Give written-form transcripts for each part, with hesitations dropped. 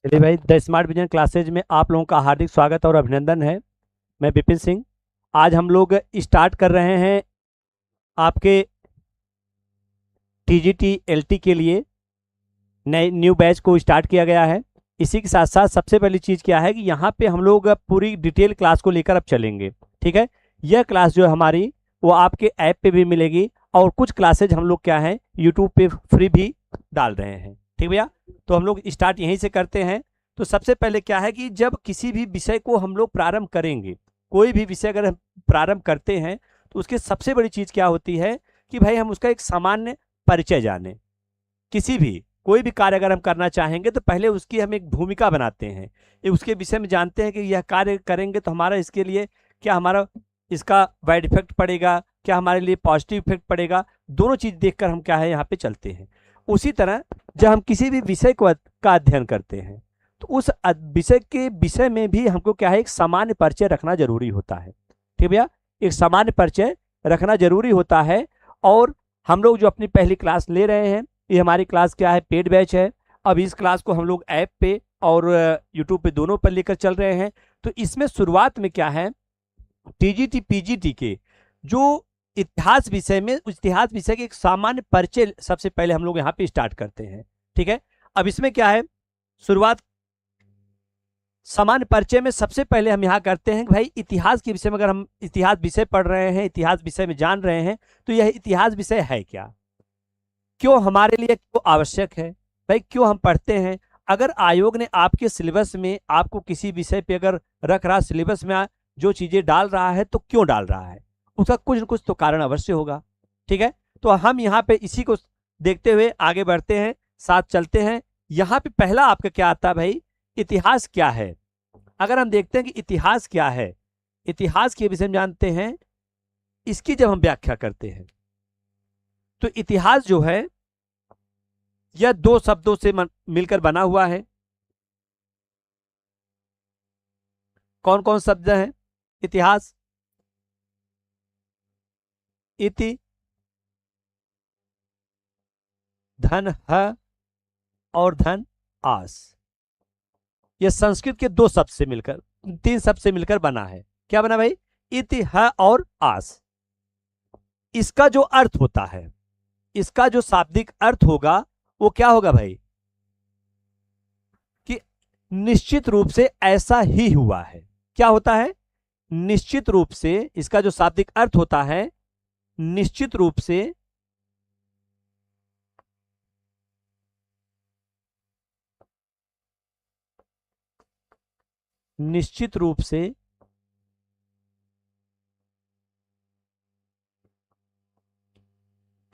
चलिए भाई, the smart vision classes में आप लोगों का हार्दिक स्वागत और अभिनंदन है। मैं विपिन सिंह। आज हम लोग स्टार्ट कर रहे हैं आपके टीजीटी एलटी के लिए नए न्यू बैच को स्टार्ट किया गया है। इसी के साथ साथ सबसे पहली चीज़ क्या है कि यहाँ पे हम लोग पूरी डिटेल क्लास को लेकर अब चलेंगे। ठीक है, यह क्लास जो है हमारी वो आपके ऐप पे भी मिलेगी और कुछ क्लासेज हम लोग क्या है यूट्यूब पे फ्री भी डाल रहे हैं। ठीक भैया, तो हम लोग स्टार्ट यहीं से करते हैं। तो सबसे पहले क्या है कि जब किसी भी विषय को हम लोग प्रारंभ करेंगे, कोई भी विषय अगर हम प्रारंभ करते हैं तो उसकी सबसे बड़ी चीज़ क्या होती है कि भाई हम उसका एक सामान्य परिचय जाने। किसी भी कोई भी कार्य अगर हम करना चाहेंगे तो पहले उसकी हम एक भूमिका बनाते हैं, ये उसके विषय में जानते हैं कि यह कार्य करेंगे तो हमारा इसके लिए क्या, हमारा इसका वाइड इफेक्ट पड़ेगा, क्या हमारे लिए पॉजिटिव इफेक्ट पड़ेगा। दोनों चीज़ देखकर हम क्या है यहाँ पे चलते हैं। उसी तरह जब हम किसी भी विषय को का अध्ययन करते हैं तो उस विषय के विषय में भी हमको क्या है एक सामान्य परिचय रखना जरूरी होता है। ठीक भैया, एक सामान्य परिचय रखना जरूरी होता है। और हम लोग जो अपनी पहली क्लास ले रहे हैं, ये हमारी क्लास क्या है, पेड बैच है। अब इस क्लास को हम लोग ऐप पे और यूट्यूब पे दोनों पर लेकर चल रहे हैं। तो इसमें शुरुआत में क्या है, टीजीटी पीजीटी के जो इतिहास विषय में, उस इतिहास विषय के एक सामान्य परिचय सबसे पहले हम लोग यहाँ पे स्टार्ट करते हैं। ठीक है, अब इसमें क्या है, शुरुआत सामान्य परिचय में सबसे पहले हम यहाँ करते हैं कि भाई इतिहास के विषय में अगर हम इतिहास विषय पढ़ रहे हैं, इतिहास विषय में जान रहे हैं, तो यह इतिहास विषय है क्या, क्यों हमारे लिए क्यों आवश्यक है, भाई क्यों हम पढ़ते हैं। अगर आयोग ने आपके सिलेबस में आपको किसी विषय पे अगर रख रहा, सिलेबस में जो चीजें डाल रहा है तो क्यों डाल रहा है, उसका कुछ न कुछ तो कारण अवश्य होगा। ठीक है, तो हम यहाँ पे इसी को देखते हुए आगे बढ़ते हैं, साथ चलते हैं। यहाँ पे पहला आपका क्या आता है भाई, इतिहास क्या है। अगर हम देखते हैं कि इतिहास क्या है, इतिहास के विषय में जानते हैं, इसकी जब हम व्याख्या करते हैं तो इतिहास जो है यह दो शब्दों से मिलकर बना हुआ है। कौन कौन शब्द हैं इतिहास, इति, धन ह और धन आस। यह संस्कृत के दो शब्द से मिलकर, तीन शब्द से मिलकर बना है। क्या बना भाई, इति, ह और आस। इसका जो अर्थ होता है, इसका जो शाब्दिक अर्थ होगा वो क्या होगा भाई, कि निश्चित रूप से ऐसा ही हुआ है। क्या होता है, निश्चित रूप से, इसका जो शाब्दिक अर्थ होता है निश्चित रूप से निश्चित रूप से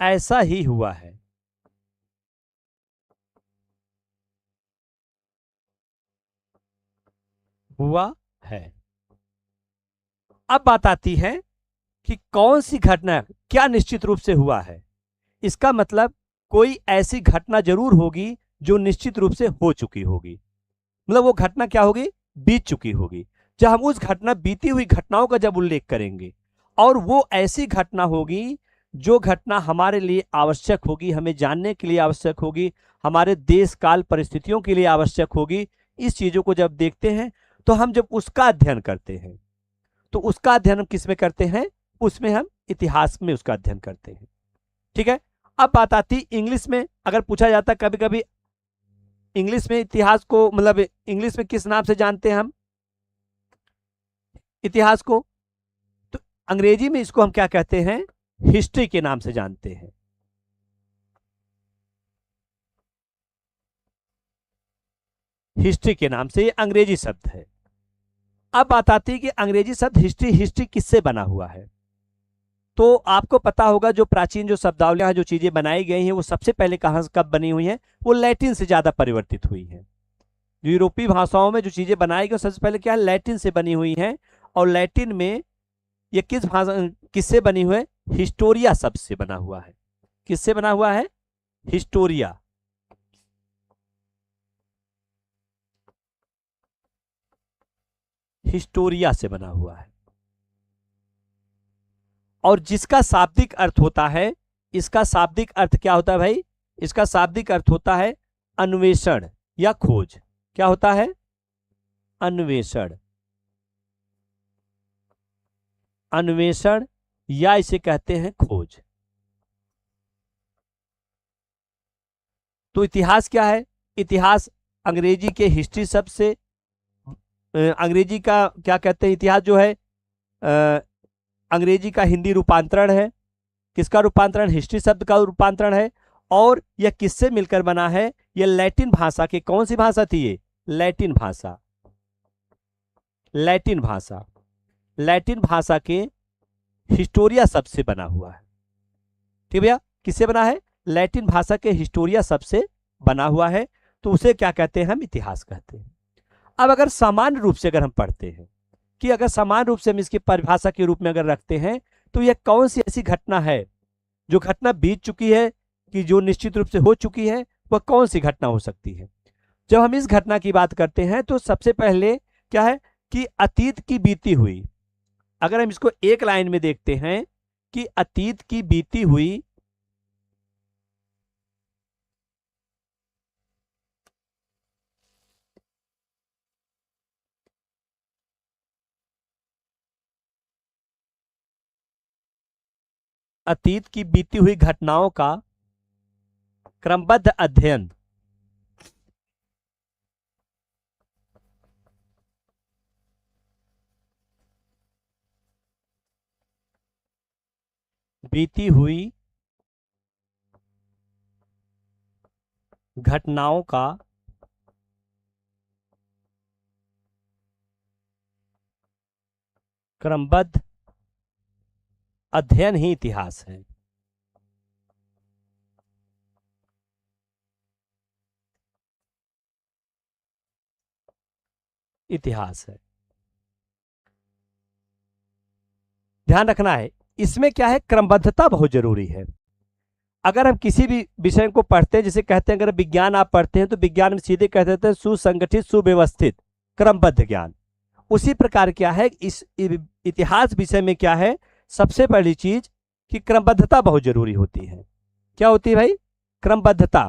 ऐसा ही हुआ है। हुआ है। अब बात आती है कि कौन सी घटना क्या निश्चित रूप से हुआ है। इसका मतलब कोई ऐसी घटना जरूर होगी जो निश्चित रूप से हो चुकी होगी। मतलब वो घटना क्या होगी, बीत चुकी होगी। जब हम उस घटना, बीती हुई घटनाओं का जब उल्लेख करेंगे, और वो ऐसी घटना होगी जो घटना हमारे लिए आवश्यक होगी, हमें जानने के लिए आवश्यक होगी, हमारे देश काल परिस्थितियों के लिए आवश्यक होगी, इस चीजों को जब देखते हैं तो हम जब उसका अध्ययन करते हैं तो उसका अध्ययन हम किस में करते हैं, उसमें हम इतिहास में उसका अध्ययन करते हैं। ठीक है, अब बात आती इंग्लिश में। अगर पूछा जाता कभी कभी इंग्लिश में इतिहास को, मतलब इंग्लिश में किस नाम से जानते हैं हम इतिहास को, तो अंग्रेजी में इसको हम क्या कहते हैं, हिस्ट्री के नाम से जानते हैं। हिस्ट्री के नाम से ये अंग्रेजी शब्द है। अब बात आती है कि अंग्रेजी शब्द हिस्ट्री, हिस्ट्री किससे बना हुआ है। तो आपको पता होगा जो प्राचीन जो शब्दावलियां, जो चीजें बनाई गई हैं, वो सबसे पहले कहां कब बनी हुई हैं, वो लैटिन से ज्यादा परिवर्तित हुई हैं। जो यूरोपीय भाषाओं में जो चीजें बनाई गई सबसे पहले क्या है, लैटिन से बनी हुई हैं। और लैटिन में ये किस भाषा, किससे बनी हुई है, हिस्टोरिया शब्द से बना हुआ है। किससे बना हुआ है, हिस्टोरिया। हिस्टोरिया से बना हुआ है। और जिसका शाब्दिक अर्थ होता है, इसका शाब्दिक अर्थ क्या होता है भाई, इसका शाब्दिक अर्थ होता है अन्वेषण या खोज। क्या होता है? अन्वेषण। अन्वेषण या इसे कहते हैं खोज। तो इतिहास क्या है? इतिहास अंग्रेजी के हिस्ट्री शब्द से, अंग्रेजी का क्या कहते हैं, इतिहास जो है अंग्रेजी का हिंदी रूपांतरण है। किसका रूपांतरण? हिस्ट्री शब्द का रूपांतरण है। और यह किससे मिलकर बना है? यह लैटिन भाषा के, कौन सी भाषा थी ये? लैटिन भाषा। लैटिन भाषा, लैटिन भाषा के हिस्टोरिया शब्द से बना हुआ है। ठीक भैया, किससे बना है? लैटिन भाषा के हिस्टोरिया शब्द से बना हुआ है। तो उसे क्या कहते हैं? हम इतिहास कहते हैं। अब अगर सामान्य रूप से अगर हम पढ़ते हैं कि अगर सामान्य रूप से हम इसकी परिभाषा के रूप में अगर रखते हैं तो यह कौन सी ऐसी घटना है जो घटना बीत चुकी है, कि जो निश्चित रूप से हो चुकी है, वह कौन सी घटना हो सकती है? जब हम इस घटना की बात करते हैं तो सबसे पहले क्या है कि अतीत की बीती हुई, अगर हम इसको एक लाइन में देखते हैं कि अतीत की बीती हुई अतीत की बीती हुई घटनाओं का क्रमबद्ध अध्ययन, बीती हुई घटनाओं का क्रमबद्ध अध्ययन ही इतिहास है। इतिहास है। ध्यान रखना है, इसमें क्या है, क्रमबद्धता बहुत जरूरी है। अगर हम किसी भी विषय को पढ़ते हैं, जैसे कहते हैं अगर विज्ञान आप पढ़ते हैं तो विज्ञान में सीधे कह देते हैं सुसंगठित, सुव्यवस्थित, क्रमबद्ध ज्ञान। उसी प्रकार क्या है इस इतिहास विषय में क्या है, सबसे पहली चीज कि क्रमबद्धता बहुत जरूरी होती है। क्या होती है भाई? क्रमबद्धता।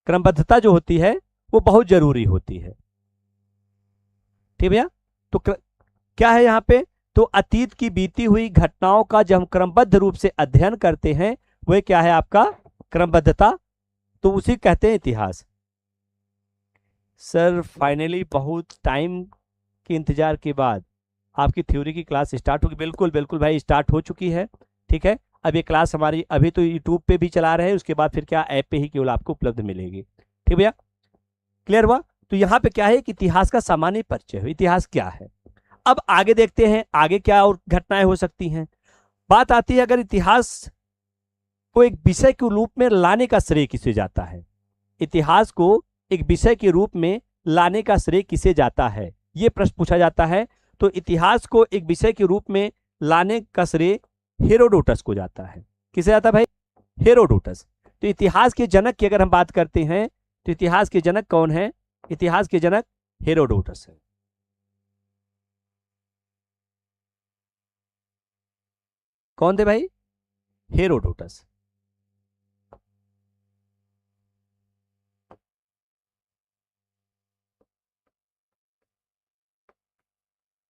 क्रमबद्धता जो होती है वो बहुत जरूरी होती है। ठीक भैया, तो क्या है यहाँ पे, तो अतीत की बीती हुई घटनाओं का जब हम क्रमबद्ध रूप से अध्ययन करते हैं वह क्या है आपका? क्रमबद्धता। तो उसी कहते हैं इतिहास। सर फाइनली बहुत टाइम के इंतजार के बाद आपकी थ्योरी की क्लास स्टार्ट होगी। बिल्कुल बिल्कुल भाई, स्टार्ट हो चुकी है। ठीक है, अब ये क्लास हमारी अभी तो यूट्यूब पे भी चला रहे हैं, उसके बाद फिर क्या ऐप पे ही केवल आपको उपलब्ध मिलेगी। ठीक भैया, क्लियर हुआ? तो यहाँ पे क्या है कि इतिहास का सामान्य परिचय हो, इतिहास क्या है। अब आगे देखते हैं आगे क्या और घटनाएं हो सकती हैं। बात आती है अगर इतिहास को एक विषय के रूप में लाने का श्रेय किसे जाता है? इतिहास को एक विषय के रूप में लाने का श्रेय किसे जाता है, यह प्रश्न पूछा जाता है। तो इतिहास को एक विषय के रूप में लाने का श्रेय हेरोडोटस को जाता है। किसे जाता है भाई? हेरोडोटस। तो इतिहास के जनक की अगर हम बात करते हैं तो इतिहास के जनक कौन है? इतिहास के जनक हेरोडोटस है। कौन थे भाई? हेरोडोटस।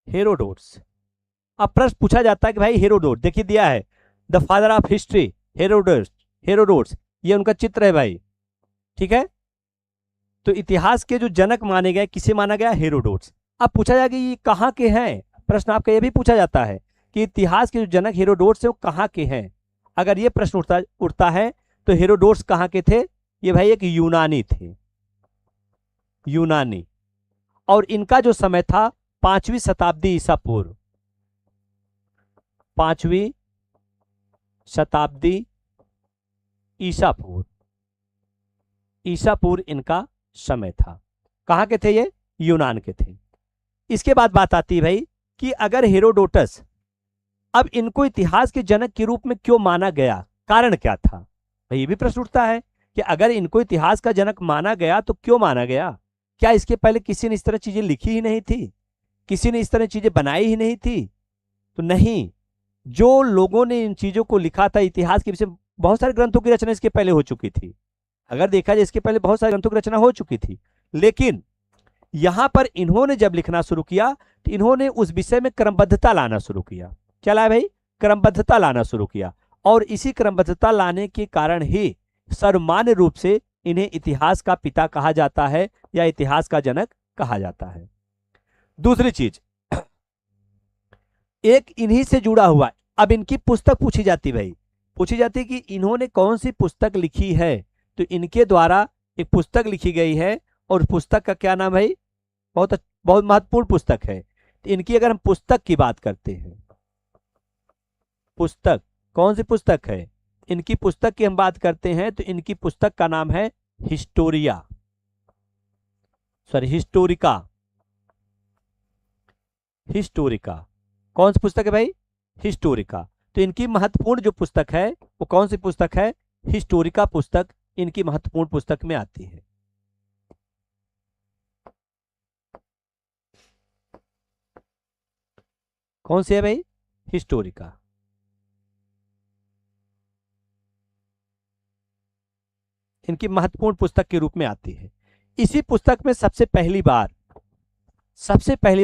हेरोडोट्स। अब प्रश्न पूछा जाता है कि भाई हेरोडोट, देखिए दिया है the father of history Herodotus. Herodotus ये उनका चित्र है भाई। ठीक है, तो इतिहास के जो जनक माने गए किसे माना गया? हेरोडोट्स। अब पूछा जाएगा ये कहाँ के हैं, प्रश्न आपका ये भी पूछा जाता है कि इतिहास के जो जनक हेरोडोट्स है वो कहाँ के हैं। अगर ये प्रश्न उठता है तो हेरोडोट्स कहाँ के थे? ये भाई एक यूनानी थे, यूनानी। और इनका जो समय था 5वीं शताब्दी ईसा पूर्व, 5वीं शताब्दी ईसा पूर्व, ईसा पूर्व इनका समय था। कहां के थे ये? यूनान के थे। इसके बाद बात आती है भाई कि अगर हेरोडोटस, अब इनको इतिहास के जनक के रूप में क्यों माना गया, कारण क्या था भाई? ये भी प्रश्न उठता है कि अगर इनको इतिहास का जनक माना गया तो क्यों माना गया? क्या इसके पहले किसी ने इस तरह चीजें लिखी ही नहीं थी? किसी ने इस तरह चीजें बनाई ही नहीं थी? तो नहीं, जो लोगों ने इन चीजों को लिखा था इतिहास के विषय में, बहुत सारे ग्रंथों की रचना इसके पहले हो चुकी थी। अगर देखा जाए इसके पहले बहुत सारे ग्रंथों की रचना हो चुकी थी, लेकिन यहां पर इन्होंने जब लिखना शुरू किया तो इन्होंने उस विषय में क्रमबद्धता लाना शुरू किया। क्या लाया भाई? क्रमबद्धता लाना शुरू किया। और इसी क्रमबद्धता लाने के कारण ही सर्वमान्य रूप से इन्हें इतिहास का पिता कहा जाता है या इतिहास का जनक कहा जाता है। दूसरी चीज, एक इन्हीं से जुड़ा हुआ, अब इनकी पुस्तक पूछी जाती भाई, पूछी जाती कि इन्होंने कौन सी पुस्तक लिखी है, तो इनके द्वारा एक पुस्तक लिखी गई है और पुस्तक का क्या नाम है? बहुत बहुत महत्वपूर्ण पुस्तक है। तो इनकी अगर हम पुस्तक की बात करते हैं, पुस्तक कौन सी पुस्तक है? इनकी पुस्तक की हम बात करते हैं तो इनकी पुस्तक का नाम है हिस्टोरिया, सॉरी हिस्टोरिका। हिस्टोरिका कौन सी पुस्तक है भाई? हिस्टोरिका। तो इनकी महत्वपूर्ण जो पुस्तक है वो कौन सी पुस्तक है? हिस्टोरिका पुस्तक इनकी महत्वपूर्ण पुस्तक में आती है। कौन सी है भाई? हिस्टोरिका। इनकी महत्वपूर्ण पुस्तक के रूप में आती है। इसी पुस्तक में सबसे पहली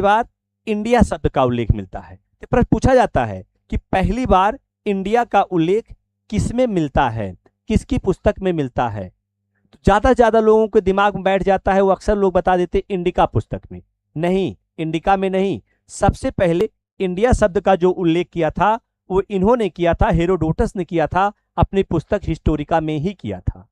बार इंडिया शब्द का उल्लेख मिलता है। तो प्रश्न पूछा जाता है कि पहली बार इंडिया का उल्लेख किसमें मिलता है, किसकी पुस्तक में मिलता है? तो ज्यादा से ज्यादा लोगों के दिमाग में बैठ जाता है, वो अक्सर लोग बता देते इंडिका पुस्तक में। नहीं, इंडिका में नहीं। सबसे पहले इंडिया शब्द का जो उल्लेख किया था वो इन्होंने किया था, हेरोडोटस ने किया था, अपनी पुस्तक हिस्टोरिका में ही किया था।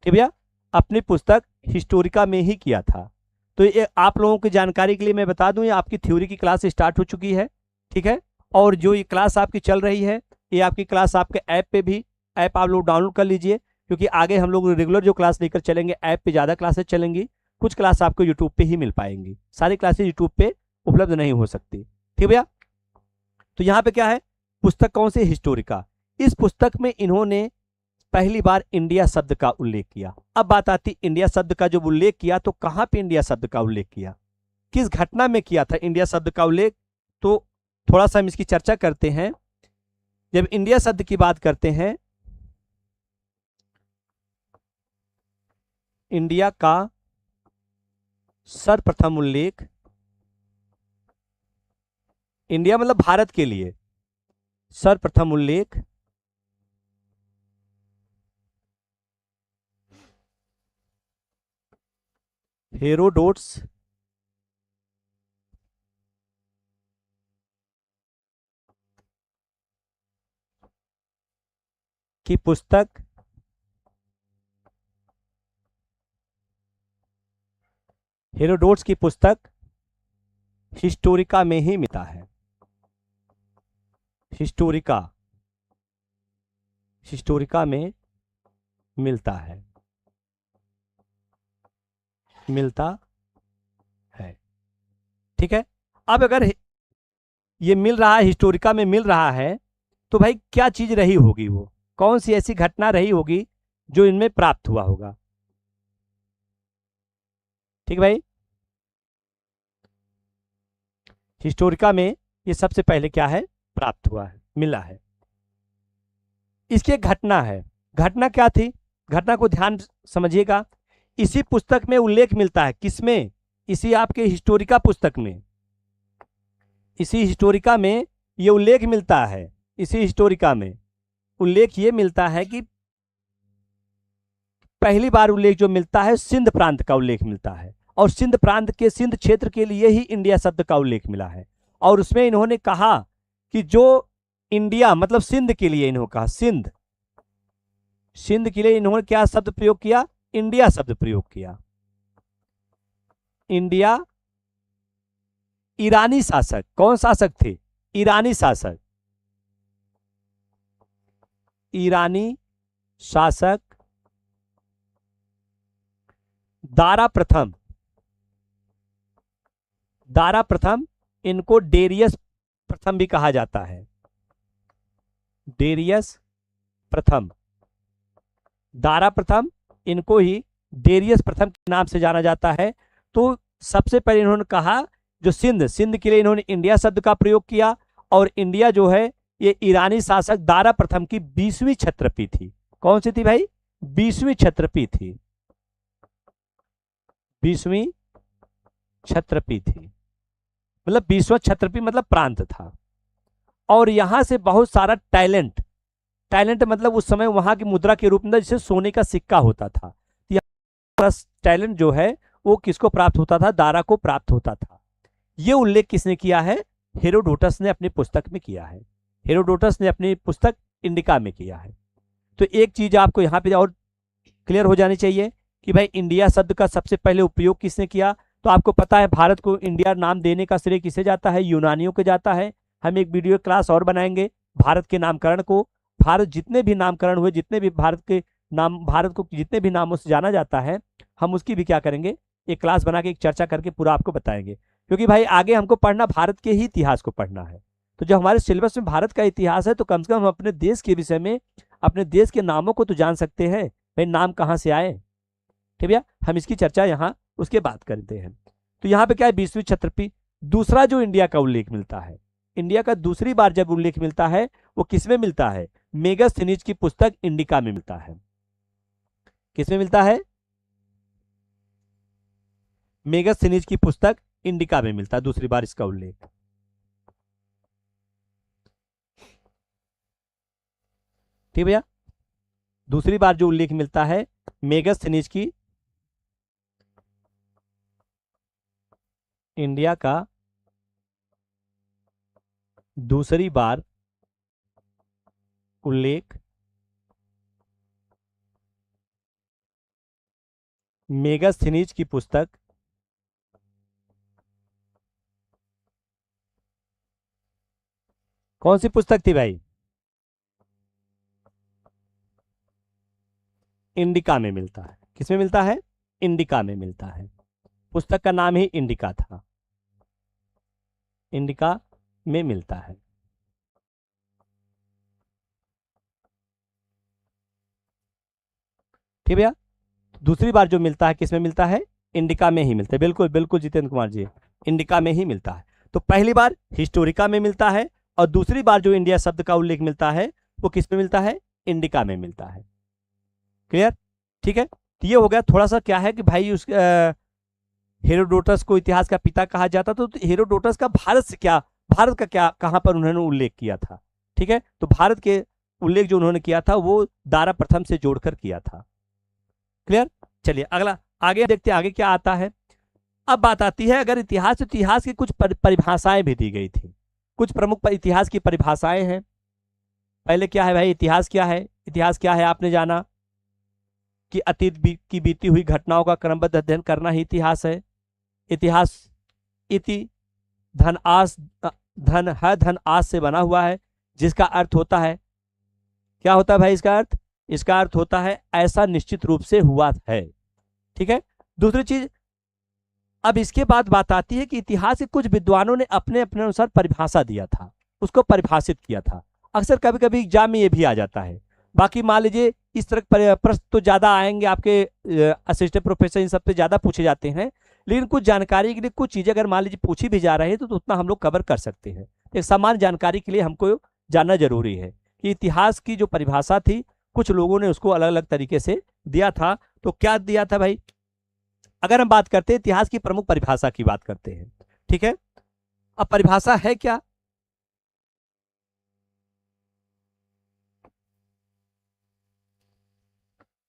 ठीक भैया, अपनी पुस्तक हिस्टोरिका में ही किया था। तो ये आप लोगों की जानकारी के लिए मैं बता दूं, ये आपकी थ्योरी की क्लास स्टार्ट हो चुकी है। ठीक है, और जो ये क्लास आपकी चल रही है, ये आपकी क्लास आपके ऐप पे भी, ऐप आप लोग डाउनलोड कर लीजिए, क्योंकि आगे हम लोग रेगुलर जो क्लास लेकर चलेंगे ऐप पे ज़्यादा क्लासेस चलेंगी। कुछ क्लास आपको यूट्यूब पे ही मिल पाएंगी, सारी क्लासेस यूट्यूब पे उपलब्ध नहीं हो सकती। ठीक भैया, तो यहाँ पे क्या है? पुस्तक कौन सी? हिस्टोरिका। इस पुस्तक में इन्होंने पहली बार इंडिया शब्द का उल्लेख किया। अब बात आती, इंडिया शब्द का जब उल्लेख किया तो कहां पे इंडिया शब्द का उल्लेख किया, किस घटना में किया था इंडिया शब्द का उल्लेख? तो थोड़ा सा हम इसकी चर्चा करते हैं। जब इंडिया शब्द की बात करते हैं, इंडिया का सर्वप्रथम उल्लेख, इंडिया मतलब भारत के लिए सर्वप्रथम उल्लेख हेरोडोट्स की पुस्तक हेरोडोट्स की पुस्तक हिस्टोरिका में ही मिलता है। हिस्टोरिका में मिलता है, ठीक है। अब अगर ये मिल रहा है, हिस्टोरिका में मिल रहा है, तो भाई क्या चीज रही होगी, वो कौन सी ऐसी घटना रही होगी जो इनमें प्राप्त हुआ होगा? ठीक भाई, हिस्टोरिका में ये सबसे पहले क्या है? प्राप्त हुआ है, मिला है। इसकी एक घटना है। घटना क्या थी? घटना को ध्यान समझिएगा। इसी पुस्तक में उल्लेख मिलता है, किसमें? इसी आपके हिस्टोरिका पुस्तक में, इसी हिस्टोरिका में ये उल्लेख मिलता है। इसी हिस्टोरिका में उल्लेख ये मिलता है कि पहली बार उल्लेख जो मिलता है सिंध प्रांत का उल्लेख मिलता है, और सिंध प्रांत के, सिंध क्षेत्र के लिए ही इंडिया शब्द का उल्लेख मिला है। और उसमें इन्होंने कहा कि जो इंडिया मतलब सिंध के लिए इन्होंने कहा, सिंध के लिए इन्होंने क्या शब्द प्रयोग किया? इंडिया शब्द प्रयोग किया। इंडिया। ईरानी शासक, कौन शासक थे? ईरानी शासक, ईरानी शासक दारा प्रथम, दारा प्रथम, इनको डेरियस प्रथम भी कहा जाता है। डेरियस प्रथम, दारा प्रथम, इनको ही डेरियस प्रथम के नाम से जाना जाता है। तो सबसे पहले इन्होंने कहा, जो सिंध के लिए इन्होंने इंडिया शब्द का प्रयोग किया, और इंडिया जो है ये ईरानी शासक दारा प्रथम की 20वीं क्षत्रपी थी। कौन सी थी भाई? 20वीं क्षत्रपी थी, 20वीं क्षत्रपी थी, मतलब 20वां क्षत्रपी मतलब प्रांत था। और यहां से बहुत सारा टैलेंट, टैलेंट मतलब उस समय वहां की मुद्रा के रूप में जैसे सोने का सिक्का होता था, टैलेंट जो है वो किसको प्राप्त होता था? दारा को प्राप्त होता था। ये उल्लेख किसने किया है? हेरोडोटस ने अपनी पुस्तक में किया है, हेरोडोटस ने अपनी पुस्तक इंडिका में किया है। तो एक चीज आपको यहाँ पे और क्लियर हो जानी चाहिए कि भाई इंडिया शब्द का सबसे पहले उपयोग किसने किया? तो आपको पता है भारत को इंडिया नाम देने का श्रेय किसे जाता है? यूनानियों को जाता है। हम एक वीडियो क्लास और बनाएंगे भारत के नामकरण को, भारत जितने भी नामकरण हुए, जितने भी भारत के नाम, भारत को जितने भी नामों से जाना जाता है, हम उसकी भी क्या करेंगे, एक क्लास बना के एक चर्चा करके पूरा आपको बताएंगे। क्योंकि भाई आगे हमको पढ़ना भारत के ही इतिहास को पढ़ना है। तो जब हमारे सिलेबस में भारत का इतिहास है तो कम से कम हम अपने देश के विषय में, अपने देश के नामों को तो जान सकते हैं, भाई नाम कहाँ से आए। ठीक है, हम इसकी चर्चा यहाँ उसके बाद करते हैं। तो यहाँ पे क्या है? 20वीं क्षत्रपी। दूसरा जो इंडिया का उल्लेख मिलता है, इंडिया का दूसरी बार जब उल्लेख मिलता है वो किसमें मिलता है? मेगास्थनीज की पुस्तक इंडिका में मिलता है। किसमें मिलता है? मेगास्थनीज की पुस्तक इंडिका में मिलता है, दूसरी बार इसका उल्लेख। ठीक भैया, दूसरी बार जो उल्लेख मिलता है मेगास्थनीज की इंडिया का दूसरी बार उल्लेख मेगास्थनीज की पुस्तक कौन सी पुस्तक थी भाई? इंडिका में मिलता है। किसमें मिलता है? इंडिका में मिलता है। पुस्तक का नाम ही इंडिका था, इंडिका में मिलता है। ठीक भैया, दूसरी बार जो मिलता है किसमें मिलता है? इंडिका में ही मिलता है। बिल्कुल बिल्कुल जितेंद्र कुमार जी, इंडिका में ही मिलता है। तो पहली बार हिस्टोरिका में मिलता है और दूसरी बार जो इंडिया शब्द का उल्लेख मिलता है वो किसमें मिलता है? इंडिका में मिलता है। क्लियर? ठीक है, तो ये हो गया। थोड़ा सा क्या है कि भाई उस हेरोडोटस को इतिहास का पिता कहा जाता, तो हेरोडोटस का भारत से क्या, भारत का क्या, कहां पर उन्होंने उल्लेख किया था? ठीक है, तो भारत के उल्लेख जो उन्होंने किया था वो दारा प्रथम से जोड़कर किया था। क्लियर? चलिए अगला आगे देखते हैं, आगे क्या आता है। अब बात आती है अगर इतिहास, तो इतिहास की कुछ परिभाषाएं भी दी गई थी, कुछ प्रमुख इतिहास की परिभाषाएं हैं। पहले क्या है भाई? इतिहास क्या है? इतिहास क्या है आपने जाना कि अतीत की बीती हुई घटनाओं का क्रमबद्ध अध्ययन करना ही इतिहास है। इतिहास इति धन आस, धन है, धन आस से बना हुआ है, जिसका अर्थ होता है, क्या होता है भाई इसका अर्थ? इसका अर्थ होता है ऐसा निश्चित रूप से हुआ है। ठीक है, दूसरी चीज, अब इसके बाद बात आती है कि इतिहास के कुछ विद्वानों ने अपने अपने अनुसार परिभाषा दिया था, उसको परिभाषित किया था। अक्सर कभी कभी एग्जाम में ये भी आ जाता है। बाकी मान लीजिए इस तरह प्रश्न तो ज्यादा आएंगे आपके असिस्टेंट प्रोफेसर इन सब पे ज्यादा पूछे जाते हैं, लेकिन कुछ जानकारी के लिए कुछ चीजें अगर मान लीजिए पूछी भी जा रही है तो उतना हम लोग कवर कर सकते हैं। एक सामान्य जानकारी के लिए हमको जानना जरूरी है कि इतिहास की जो परिभाषा थी कुछ लोगों ने उसको अलग अलग तरीके से दिया था। तो क्या दिया था भाई? अगर हम बात करते हैं इतिहास की प्रमुख परिभाषा की बात करते हैं, ठीक है। अब परिभाषा है क्या?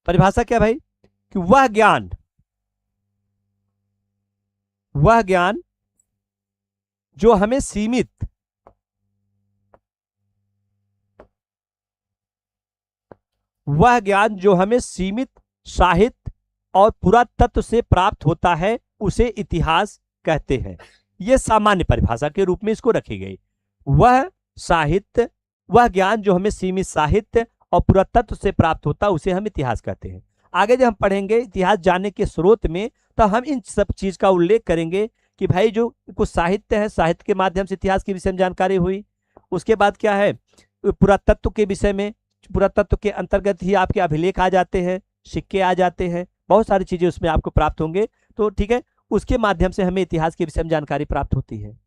परिभाषा क्या भाई? कि वह ज्ञान जो हमें सीमित, वह ज्ञान जो हमें सीमित साहित्य और पुरातत्व से प्राप्त होता है उसे इतिहास कहते हैं। यह सामान्य परिभाषा के रूप में इसको रखी गई। वह साहित्य, वह ज्ञान जो हमें सीमित साहित्य और पुरातत्व से प्राप्त होता है उसे हम इतिहास कहते हैं। आगे जब हम पढ़ेंगे इतिहास जानने के स्रोत में तो हम इन सब चीज का उल्लेख करेंगे कि भाई जो कुछ साहित्य है, साहित्य के माध्यम से इतिहास के विषय में जानकारी हुई। उसके बाद क्या है? पुरातत्व के विषय में, पुरातत्व के अंतर्गत ही आपके अभिलेख आ जाते हैं, सिक्के आ जाते हैं, बहुत सारी चीजें उसमें आपको प्राप्त होंगे। तो ठीक है, उसके माध्यम से हमें इतिहास के विषय में जानकारी प्राप्त होती है।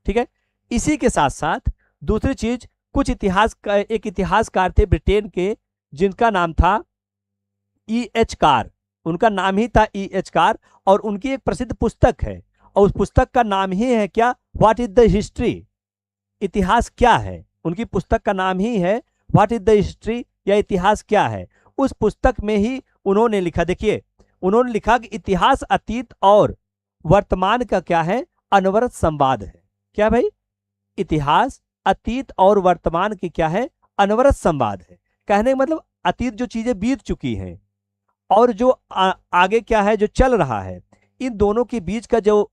ठीक है, इसी के साथ साथ दूसरी चीज, कुछ इतिहास का, एक इतिहासकार थे ब्रिटेन के जिनका नाम था E.H. कार, उनका नाम ही था E.H. कार, और उनकी एक प्रसिद्ध पुस्तक है, और उस पुस्तक का नाम ही है क्या, व्हाट इज द हिस्ट्री, इतिहास क्या है। उनकी पुस्तक का नाम ही है व्हाट इज द हिस्ट्री, या इतिहास क्या है। उस पुस्तक में ही उन्होंने लिखा, देखिए उन्होंने लिखा कि इतिहास अतीत और वर्तमान का क्या है, अनवरत संवाद है। क्या भाई, इतिहास अतीत और वर्तमान की क्या है, अनवरत संवाद है। कहने का मतलब अतीत जो चीजें बीत चुकी हैं और जो आगे क्या है जो चल रहा है, इन दोनों के बीच का जो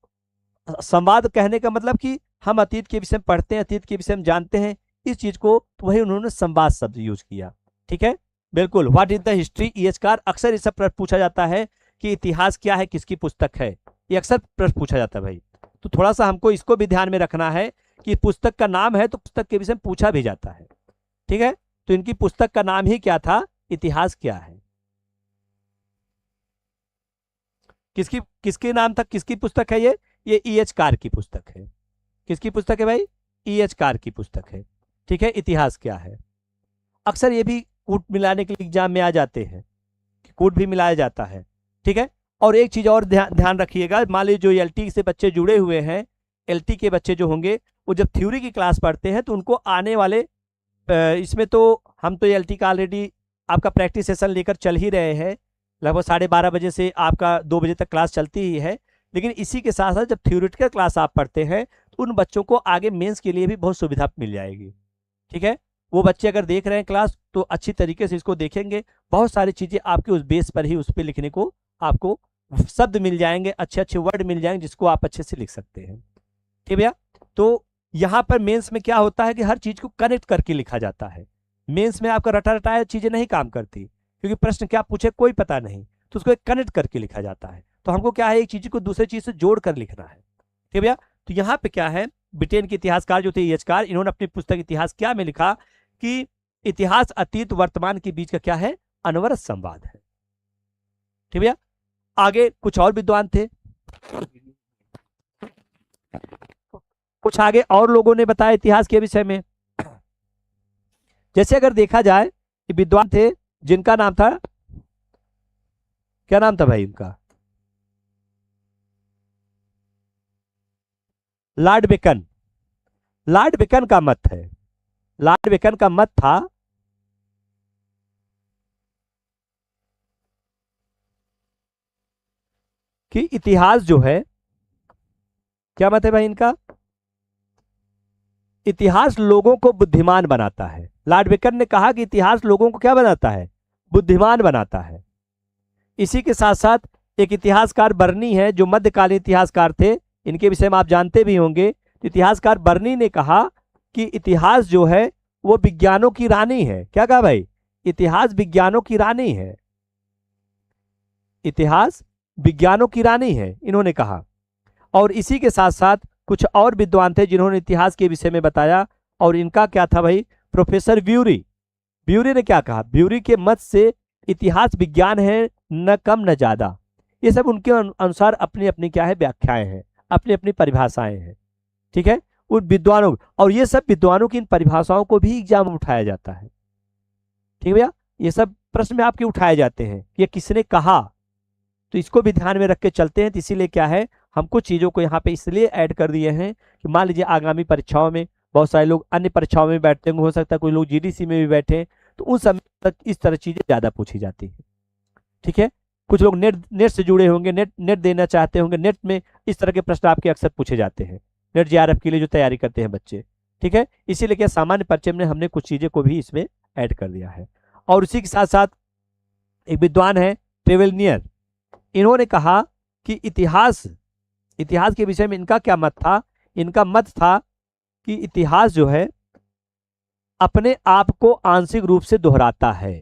संवाद, कहने का मतलब कि हम अतीत के विषय में पढ़ते हैं, अतीत के विषय में जानते हैं, इस चीज को तो वही उन्होंने संवाद शब्द यूज किया। ठीक है, बिल्कुल। What is the history, E.H. Car. अक्सर इस प्रश्न पूछा जाता है कि इतिहास क्या है, किसकी पुस्तक है, ये अक्सर प्रश्न पूछा जाता है भाई। तो थोड़ा सा हमको इसको भी ध्यान में रखना है कि पुस्तक का नाम है तो पुस्तक के विषय में पूछा भी जाता है। ठीक है, तो इनकी पुस्तक का नाम ही क्या था, इतिहास क्या है। किसके नाम था, किसकी पुस्तक है ये E.H. कार की पुस्तक है। किसकी पुस्तक है भाई, E.H. कार की पुस्तक है। ठीक है, इतिहास क्या है। अक्सर ये भी कूट मिलाने के लिए एग्जाम में आ जाते हैं, कूट भी मिलाया जाता है। ठीक है, और एक चीज और ध्यान रखिएगा, मान लीजिए जो LT से बच्चे जुड़े हुए हैं, LT के बच्चे जो होंगे वो जब थ्योरी की क्लास पढ़ते हैं तो उनको आने वाले इसमें तो हम तो LT का ऑलरेडी आपका प्रैक्टिस सेशन लेकर चल ही रहे हैं, लगभग 12:30 बजे से आपका 2 बजे तक क्लास चलती ही है। लेकिन इसी के साथ साथ जब थ्योरेटिकल क्लास आप पढ़ते हैं तो उन बच्चों को आगे मेंस के लिए भी बहुत सुविधा मिल जाएगी। ठीक है, वो बच्चे अगर देख रहे हैं क्लास तो अच्छी तरीके से इसको देखेंगे, बहुत सारी चीजें आपके उस बेस पर ही उस पर लिखने को आपको शब्द मिल जाएंगे, अच्छे अच्छे वर्ड मिल जाएंगे जिसको आप अच्छे से लिख सकते हैं। ठीक भैया, तो यहाँ पर मेंस में क्या होता है कि हर चीज को कनेक्ट करके लिखा जाता है। मेंस में आपका रटा रटाया चीजें नहीं काम करती, क्योंकि प्रश्न क्या पूछे कोई पता नहीं, तो उसको एक कनेक्ट करके लिखा जाता है। तो हमको क्या है, एक चीज को दूसरी चीज से जोड़ कर लिखना है। ठीक भैया, तो यहाँ पे क्या है, ब्रिटेन के इतिहासकार जो थे E.H. कार, इन्होंने अपनी पुस्तक इतिहास क्या में लिखा कि इतिहास अतीत वर्तमान के बीच का क्या है, अनवरत संवाद है। ठीक भैया, आगे कुछ और विद्वान थे, कुछ आगे और लोगों ने बताया इतिहास के विषय में। जैसे अगर देखा जाए कि विद्वान थे जिनका नाम था, क्या नाम था भाई उनका, लॉर्ड बेकन। लॉर्ड बेकन का मत है, लॉर्ड बेकन का मत था कि इतिहास जो है, क्या मत है भाई इनका, इतिहास लोगों को बुद्धिमान बनाता है। लॉर्ड बेकन ने कहा कि इतिहास लोगों को क्या बनाता है, बुद्धिमान बनाता है। इसी के साथ साथ एक इतिहासकार बर्नी है जो मध्यकालीन इतिहासकार थे, इनके विषय में आप जानते भी होंगे। इतिहासकार बर्नी ने कहा कि इतिहास जो है वो विज्ञानों की रानी है। क्या कहा भाई, इतिहास विज्ञानों की रानी है, इतिहास विज्ञानों की रानी है, इन्होंने कहा। और इसी के साथ साथ कुछ और विद्वान थे जिन्होंने इतिहास के विषय में बताया, और इनका क्या था भाई, प्रोफेसर ब्यूरी। ब्यूरी ने क्या कहा, ब्यूरी के मत से इतिहास विज्ञान है, न कम न ज्यादा। ये सब उनके अनुसार अपनी अपनी क्या है व्याख्याएं हैं, अपनी अपनी परिभाषाएं हैं। ठीक है, उन विद्वानों, और ये सब विद्वानों की इन परिभाषाओं को भी एग्जाम में उठाया जाता है। ठीक भैया, ये सब प्रश्न में आपके उठाए जाते हैं, ये किसने कहा, तो इसको भी ध्यान में रख के चलते हैं। तो इसीलिए क्या है, हम कुछ चीजों को यहाँ पे इसलिए ऐड कर दिए हैं कि मान लीजिए आगामी परीक्षाओं में बहुत सारे लोग अन्य परीक्षाओं में बैठते होंगे, हो सकता है कोई लोग GDC में भी बैठे, तो उन समय तक इस तरह चीजें ज्यादा पूछी जाती है। ठीक है, कुछ लोग नेट से जुड़े होंगे, नेट देना चाहते होंगे, नेट में इस तरह के प्रश्न आपके अक्सर पूछे जाते हैं, नेट JRF के लिए जो तैयारी करते हैं बच्चे। ठीक है, इसीलिए क्या सामान्य परिचय में हमने कुछ चीजें को भी इसमें ऐड कर दिया है। और उसी के साथ साथ एक विद्वान है ट्रेवेलियर, इन्होंने कहा कि इतिहास के विषय में इनका क्या मत था, इनका मत था कि इतिहास जो है अपने आप को आंशिक रूप से दोहराता है।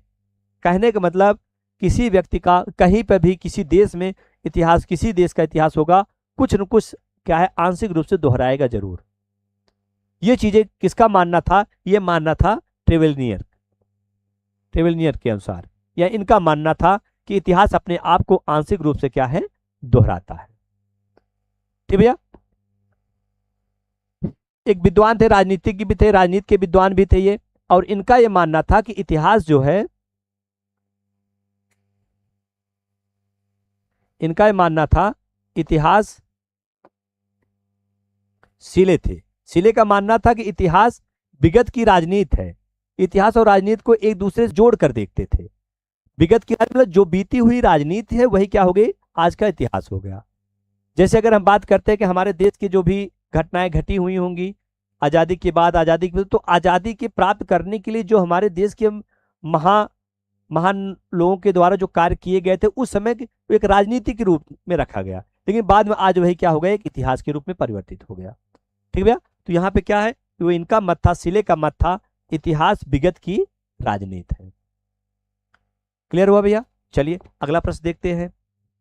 कहने का मतलब किसी व्यक्ति का कहीं पर भी किसी देश में इतिहास, किसी देश का इतिहास होगा, कुछ न कुछ क्या है आंशिक रूप से दोहराएगा जरूर। ये चीजें किसका मानना था, ये मानना था ट्रेवेलियर के अनुसार, या इनका मानना था कि इतिहास अपने आप को आंशिक रूप से क्या है दोहराता है। ठीक भैया, एक विद्वान थे, राजनीतिज्ञ भी थे, राजनीति के विद्वान भी थे ये, और इनका ये मानना था कि इतिहास जो है इनका ये मानना था इतिहास सिले थे। सिले का मानना था कि इतिहास विगत की राजनीति है, इतिहास और राजनीति को एक दूसरे से जोड़ कर देखते थे। विगत की मतलब जो बीती हुई राजनीति है वही क्या हो गई, आज का इतिहास हो गया। जैसे अगर हम बात करते हैं कि हमारे देश की जो भी घटनाएं घटी हुई होंगी आजादी के बाद, आजादी के, तो आजादी के प्राप्त करने के लिए जो हमारे देश के महान लोगों के द्वारा जो कार्य किए गए थे उस समय एक राजनीति के रूप में रखा गया, लेकिन बाद में आज वही क्या हो गया, एक इतिहास के रूप में परिवर्तित हो गया। ठीक भैया, तो यहाँ पे क्या है, वो इनका मत था, सिले का मत था इतिहास विगत की राजनीति है। क्लियर हुआ भैया? चलिए अगला प्रश्न देखते हैं।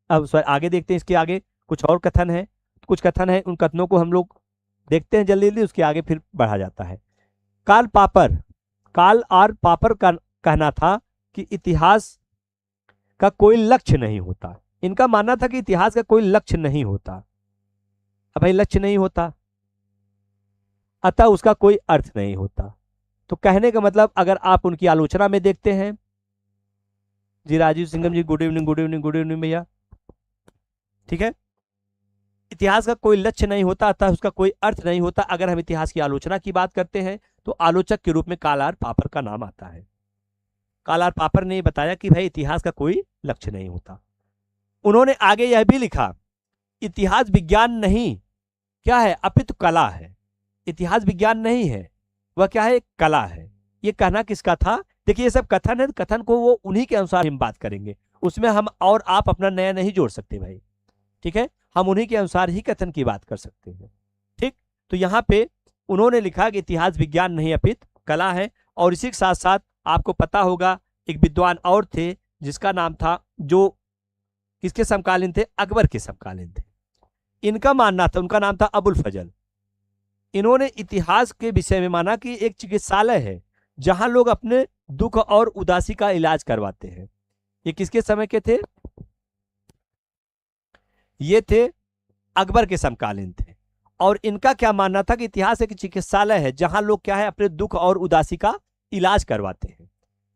अब सॉरी आगे देखते हैं, इसके आगे कुछ और कथन है, कुछ कथन है, उन कथनों को हम लोग देखते हैं जल्दी जल्दी, उसके आगे फिर बढ़ा जाता है। कार्ल आर पॉपर का कहना था कि इतिहास का कोई लक्ष्य नहीं होता। इनका मानना था कि इतिहास का कोई लक्ष्य नहीं होता। अब भाई लक्ष्य नहीं होता अतः उसका कोई अर्थ नहीं होता। तो कहने का मतलब अगर आप उनकी आलोचना में देखते हैं, जी Rajiv Singham ji good evening, good evening, good evening भैया। ठीक है, इतिहास का कोई लक्ष्य नहीं होता अतः उसका कोई अर्थ नहीं होता। अगर हम इतिहास की आलोचना की बात करते हैं तो आलोचक के रूप में कार्ल आर पॉपर का नाम आता है। कार्ल आर पॉपर ने बताया कि भाई इतिहास का कोई लक्ष्य नहीं होता। उन्होंने आगे यह भी लिखा, इतिहास विज्ञान नहीं क्या है, अपितु कला है। इतिहास विज्ञान नहीं है, वह क्या है, कला है। ये कहना किसका था? देखिए ये सब कथन है, कथन को वो उन्हीं के अनुसार हम बात करेंगे, उसमें हम और आप अपना नया नहीं जोड़ सकते भाई। ठीक है, हम उन्हीं के अनुसार ही कथन की बात कर सकते हैं। ठीक, तो यहाँ पे उन्होंने लिखा कि इतिहास विज्ञान नहीं अपितु कला है। और इसी के साथ साथ आपको पता होगा एक विद्वान और थे जिसका नाम था, जो किसके समकालीन थे, अकबर के समकालीन थे। इनका मानना था, उनका नाम था अबुल फजल। इन्होंने इतिहास के विषय में माना कि एक चिकित्सालय है जहां लोग अपने दुख और उदासी का इलाज करवाते हैं। ये किसके समय के थे? ये थे अकबर के समकालीन थे। और इनका क्या मानना था कि इतिहास एक चिकित्सालय है जहां लोग क्या है, अपने दुख और उदासी का इलाज करवाते हैं।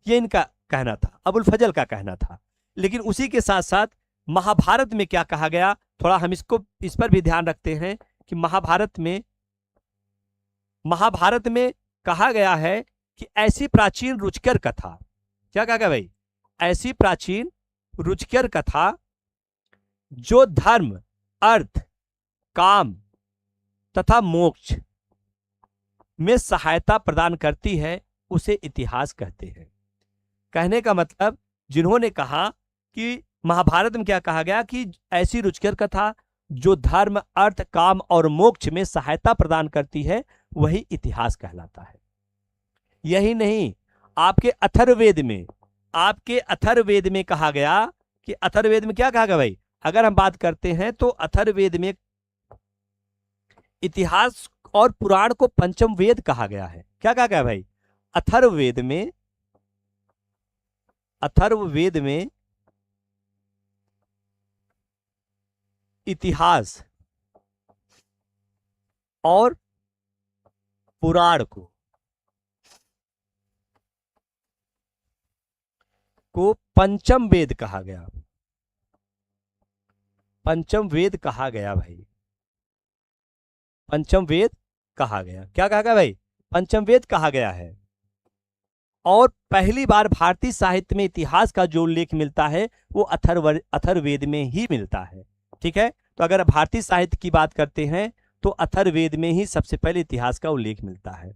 ये इनका कहना था, अबुल फजल का कहना था। लेकिन उसी के साथ साथ महाभारत में क्या कहा गया, थोड़ा हम इस पर भी ध्यान रखते हैं कि महाभारत में कहा गया है कि ऐसी प्राचीन रुचिकर कथा, क्या कहा गया भाई, ऐसी प्राचीन रुचिकर कथा जो धर्म, अर्थ, काम तथा मोक्ष में सहायता प्रदान करती है उसे इतिहास कहते हैं। कहने का मतलब जिन्होंने कहा कि महाभारत में क्या कहा गया कि ऐसी रुचिकर कथा जो धर्म, अर्थ, काम और मोक्ष में सहायता प्रदान करती है वही इतिहास कहलाता है। यही नहीं, आपके अथर्ववेद में कहा गया कि अथर्ववेद में क्या कहा गया भाई, अगर हम बात करते हैं तो अथर्ववेद में इतिहास और पुराण को पंचम वेद कहा गया है। क्या कहा गया भाई, अथर्ववेद में इतिहास और पुराण को पंचम वेद कहा गया। पंचम वेद कहा गया भाई, पंचम वेद कहा गया। क्या कहा गया भाई, पंचम वेद कहा गया है। और पहली बार भारतीय साहित्य में इतिहास का जो उल्लेख मिलता है वो अथर्ववेद में ही मिलता है। ठीक है, तो अगर भारतीय साहित्य की बात करते हैं तो अथर्ववेद में ही सबसे पहले इतिहास का उल्लेख मिलता है।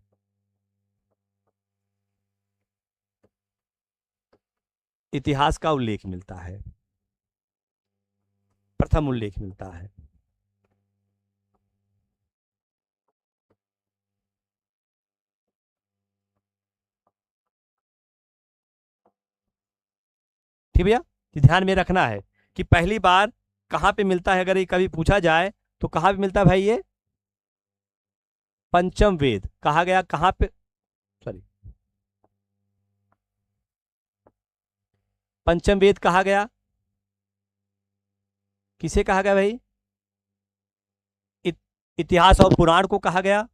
इतिहास का उल्लेख मिलता है, प्रथम उल्लेख मिलता है। ठीक भैया, ध्यान में रखना है कि पहली बार कहां पे मिलता है, अगर ये कभी पूछा जाए तो कहां पे मिलता है भाई, ये पंचम वेद कहा गया। कहां पे, सॉरी, पंचम वेद कहा गया, किसे कहा गया भाई, इतिहास और पुराण को कहा गया।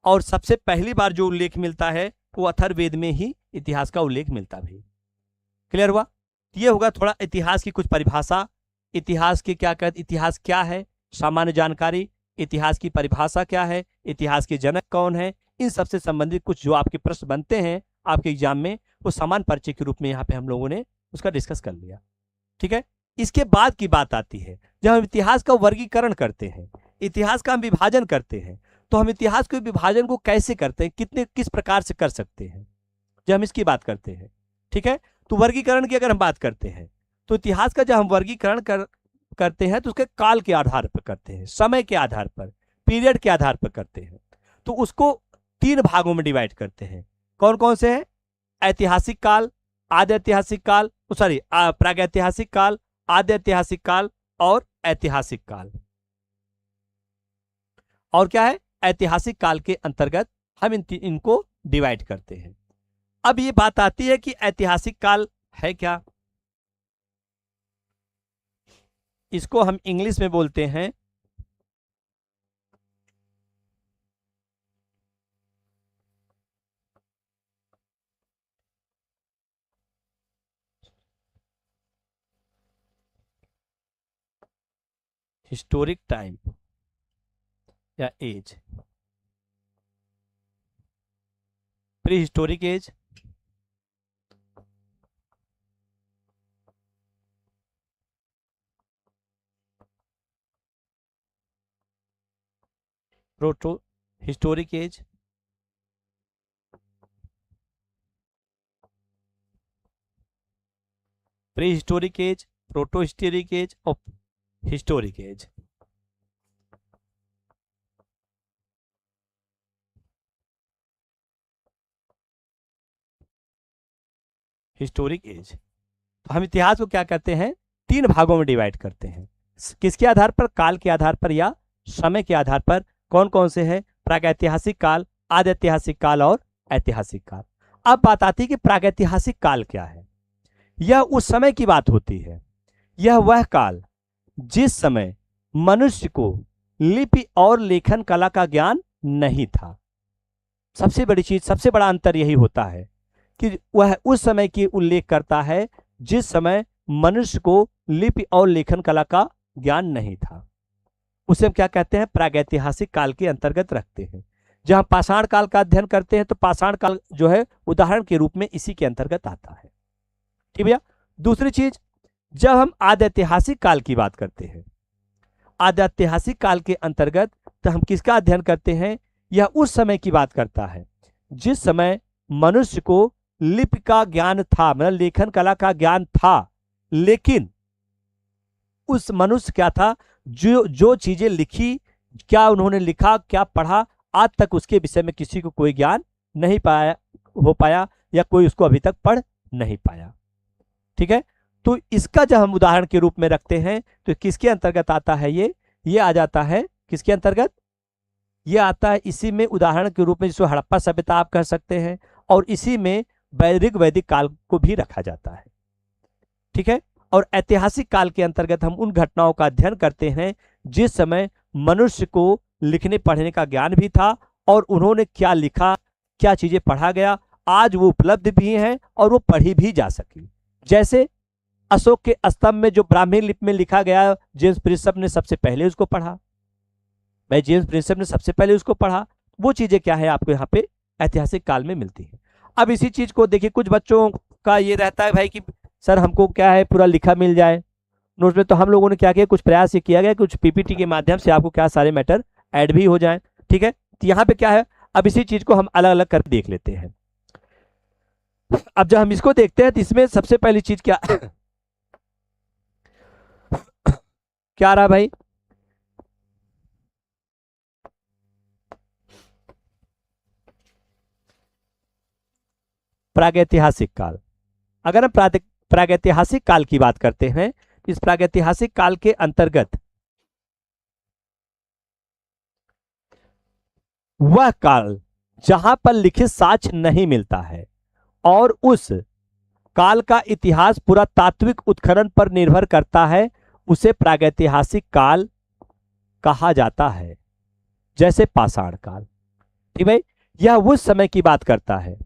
और सबसे पहली बार जो उल्लेख मिलता है वो अथर्ववेद में ही इतिहास का उल्लेख मिलता भाई। क्लियर हुआ? ये होगा थोड़ा इतिहास की कुछ परिभाषा इतिहास के क्या कहते, इतिहास क्या है, सामान्य जानकारी, इतिहास की परिभाषा क्या है, इतिहास के जनक कौन है, इन सबसे संबंधित कुछ जो आपके प्रश्न बनते हैं आपके एग्जाम में, वो सामान्य परिचय के रूप में यहाँ पे हम लोगों ने उसका डिस्कस कर लिया। ठीक है, इसके बाद की बात आती है जब हम इतिहास का वर्गीकरण करते हैं, इतिहास का हम विभाजन करते हैं, तो हम इतिहास के विभाजन को कैसे करते हैं, किस प्रकार से कर सकते हैं, जब हम इसकी बात करते हैं। ठीक है, तो वर्गीकरण की अगर हम बात करते हैं तो इतिहास का जब हम वर्गीकरण करते हैं तो उसके काल के आधार पर करते हैं, समय के आधार पर, पीरियड के आधार पर करते हैं। तो उसको 3 भागों में डिवाइड करते हैं। कौन कौन से हैं? ऐतिहासिक काल, आद्य ऐतिहासिक काल, सॉरी प्रागैतिहासिक काल, आद्य ऐतिहासिक काल और ऐतिहासिक काल। और क्या है? ऐतिहासिक काल के अंतर्गत हम इनको डिवाइड करते हैं। अब ये बात आती है कि ऐतिहासिक काल है क्या? इसको हम इंग्लिश में बोलते हैं हिस्टोरिक टाइम या age, pre historic age, proto historic age, pre historic age, proto historic age और हिस्टोरिक एज। हिस्टोरिक एज, तो हम इतिहास को क्या करते हैं? 3 भागों में डिवाइड करते हैं। किसके आधार पर? काल के आधार पर या समय के आधार पर। कौन कौन से हैं? प्रागैतिहासिक काल, आद्य ऐतिहासिक काल और ऐतिहासिक काल। अब बात आती है कि प्रागैतिहासिक काल क्या है। यह उस समय की बात होती है, यह वह काल जिस समय मनुष्य को लिपि और लेखन कला का ज्ञान नहीं था। सबसे बड़ी चीज, सबसे बड़ा अंतर यही होता है कि वह उस समय की उल्लेख करता है जिस समय मनुष्य को लिपि और लेखन कला का ज्ञान नहीं था। उसे हम क्या कहते हैं? प्रागैतिहासिक काल के अंतर्गत रखते हैं। जब हम पाषाण काल का अध्ययन करते हैं तो पाषाण काल जो है उदाहरण के रूप में इसी के अंतर्गत आता है। ठीक भैया। दूसरी चीज, जब हम आद्य ऐतिहासिक काल की बात करते हैं, आद्य ऐतिहासिक काल के अंतर्गत तो हम किसका अध्ययन करते हैं? यह उस समय की बात करता है जिस समय मनुष्य को लिपि का ज्ञान था, मतलब लेखन कला का ज्ञान था, लेकिन उस मनुष्य क्या था, जो चीजें लिखी, क्या उन्होंने लिखा, क्या पढ़ा, आज तक उसके विषय में किसी को कोई ज्ञान नहीं हो पाया या कोई उसको अभी तक पढ़ नहीं पाया। ठीक है, तो इसका जब हम उदाहरण के रूप में रखते हैं तो किसके अंतर्गत आता है? ये आ जाता है किसके अंतर्गत? ये आता है इसी में उदाहरण के रूप में, जिसको हड़प्पा सभ्यता आप कह सकते हैं, और इसी में वैदिक काल को भी रखा जाता है। ठीक है, और ऐतिहासिक काल के अंतर्गत हम उन घटनाओं का अध्ययन करते हैं जिस समय मनुष्य को लिखने पढ़ने का ज्ञान भी था और उन्होंने क्या लिखा, क्या चीजें पढ़ा गया, आज वो उपलब्ध भी हैं और वो पढ़ी भी जा सकी। जैसे अशोक के स्तंभ में जो ब्राह्मी लिपि में लिखा गया, जेम्स प्रिंसप ने सबसे पहले उसको पढ़ा, जेम्स प्रिंसप ने सबसे पहले उसको पढ़ा। वो चीजें क्या है आपको यहाँ पे ऐतिहासिक काल में मिलती है। अब इसी चीज को देखिए, कुछ बच्चों का ये रहता है भाई कि सर हमको क्या है पूरा लिखा मिल जाए नोट्स में, तो हम लोगों ने क्या किया, कुछ प्रयास ये किया गया, कुछ पीपीटी के माध्यम से आपको क्या सारे मैटर ऐड भी हो जाए। ठीक है, तो यहाँ पे क्या है, अब इसी चीज को हम अलग अलग कर देख लेते हैं। अब जब हम इसको देखते हैं तो इसमें सबसे पहली चीज क्या क्या रहा भाई? प्रागैतिहासिक काल। अगर हम प्रागैतिहासिक काल की बात करते हैं, इस प्रागैतिहासिक काल के अंतर्गत वह काल जहां पर लिखित साक्ष्य नहीं मिलता है और उस काल का इतिहास पूरा तात्विक उत्खनन पर निर्भर करता है, उसे प्रागैतिहासिक काल कहा जाता है। जैसे पाषाण काल। ठीक भाई, यह उस समय की बात करता है,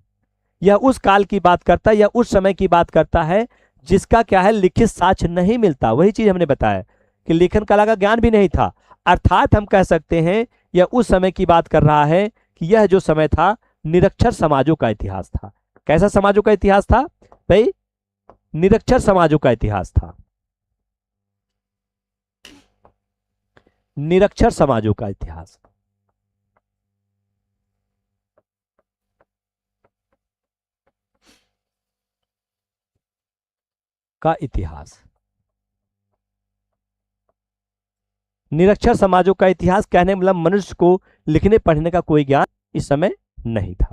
यह उस काल की बात करता है, यह उस समय की बात करता है जिसका क्या है, लिखित साक्ष्य नहीं मिलता। वही चीज हमने बताया कि लेखन कला का ज्ञान भी नहीं था। अर्थात हम कह सकते हैं यह उस समय की बात कर रहा है कि यह जो समय था निरक्षर समाजों का इतिहास था। कैसा समाजों का इतिहास था भाई? निरक्षर समाजों का इतिहास था। निरक्षर समाजों का इतिहास। का इतिहास, निरक्षर समाजों का इतिहास कहने मतलब मनुष्य को लिखने पढ़ने का कोई ज्ञान इस समय नहीं था।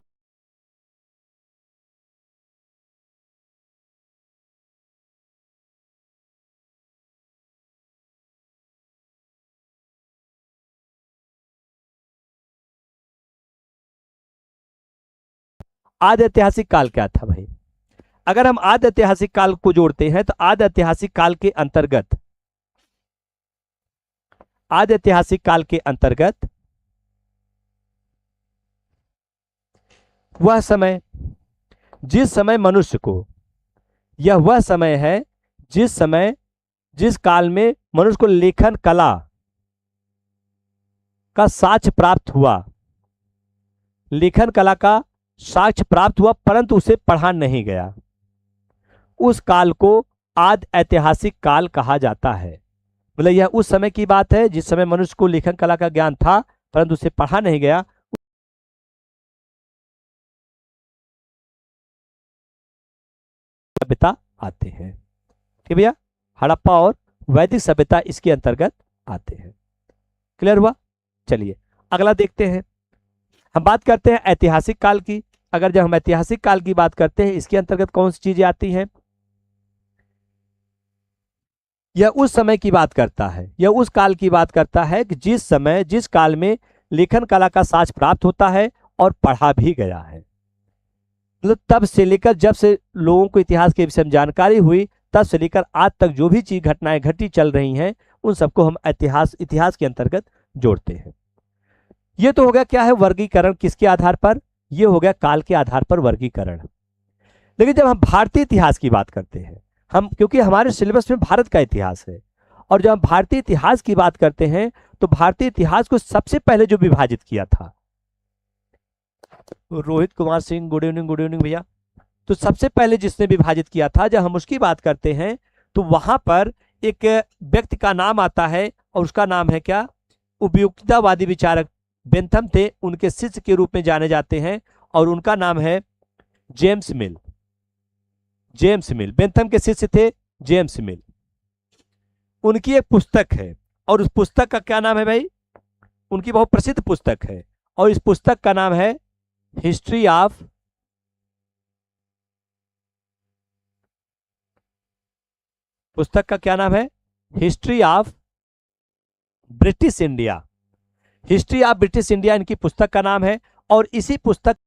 आदि ऐतिहासिक काल क्या था भाई? अगर हम आदि ऐतिहासिक काल को जोड़ते हैं तो आदि ऐतिहासिक काल के अंतर्गत, आदि ऐतिहासिक काल के अंतर्गत वह समय, जिस समय मनुष्य को, यह वह समय है जिस समय, जिस काल में मनुष्य को लेखन कला का साक्ष्य प्राप्त हुआ, लेखन कला का साक्ष्य प्राप्त हुआ परंतु उसे पढ़ा नहीं गया, उस काल को आदि ऐतिहासिक काल कहा जाता है। मतलब यह उस समय की बात है जिस समय मनुष्य को लेखन कला का ज्ञान था परंतु उसे पढ़ा नहीं गया। सभ्यता आते हैं, ठीक भैया, हड़प्पा और वैदिक सभ्यता इसके अंतर्गत आते हैं। क्लियर हुआ? चलिए अगला देखते हैं। हम बात करते हैं ऐतिहासिक काल की। अगर जब हम ऐतिहासिक काल की बात करते हैं इसके अंतर्गत कौन सी चीजें आती हैं? यह उस समय की बात करता है, यह उस काल की बात करता है कि जिस समय, जिस काल में लेखन कला का साक्ष्य प्राप्त होता है और पढ़ा भी गया है। मतलब तब से लेकर जब से लोगों को इतिहास के विषय में जानकारी हुई तब से लेकर आज तक जो भी चीज घटनाएं घटी चल रही हैं उन सबको हम इतिहास के अंतर्गत जोड़ते हैं। ये तो हो गया क्या है, वर्गीकरण किसके आधार पर? ये हो गया काल के आधार पर वर्गीकरण। लेकिन जब हम भारतीय इतिहास की बात करते हैं, हम क्योंकि हमारे सिलेबस में भारत का इतिहास है, और जब हम भारतीय इतिहास की बात करते हैं तो भारतीय इतिहास को सबसे पहले जो विभाजित किया था, रोहित कुमार सिंह, गुड इवनिंग भैया। तो सबसे पहले जिसने विभाजित किया था, जब हम उसकी बात करते हैं तो वहां पर एक व्यक्ति का नाम आता है और उसका नाम है क्या? उपयुक्ततावादी विचारक बेंथम थे, उनके शिष्य के रूप में जाने जाते हैं और उनका नाम है जेम्स मिल। जेम्स मिल बेंथम के शिष्य थे, जेम्स मिल। उनकी एक पुस्तक है और उस पुस्तक का क्या नाम है भाई? उनकी बहुत प्रसिद्ध पुस्तक है और इस पुस्तक का नाम है हिस्ट्री ऑफ, पुस्तक का क्या नाम है? History of British India. History of British India इनकी पुस्तक का नाम है। और इसी पुस्तक,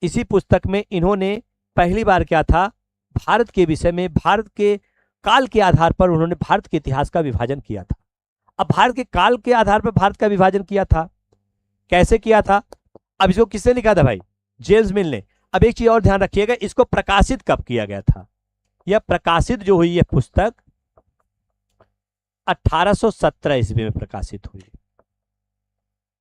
इसी पुस्तक में इन्होंने पहली बार क्या था, भारत के विषय में, भारत के काल के आधार पर उन्होंने भारत के इतिहास का विभाजन किया था। अब भारत के काल के आधार पर भारत का विभाजन किया था, कैसे किया था? अब इसको किसने लिखा था भाई? जेम्स मिल ने। अब एक चीज और ध्यान रखिएगा, इसको प्रकाशित कब किया गया था? यह प्रकाशित जो हुई, यह पुस्तक 1817 ईस्वी में प्रकाशित हुई।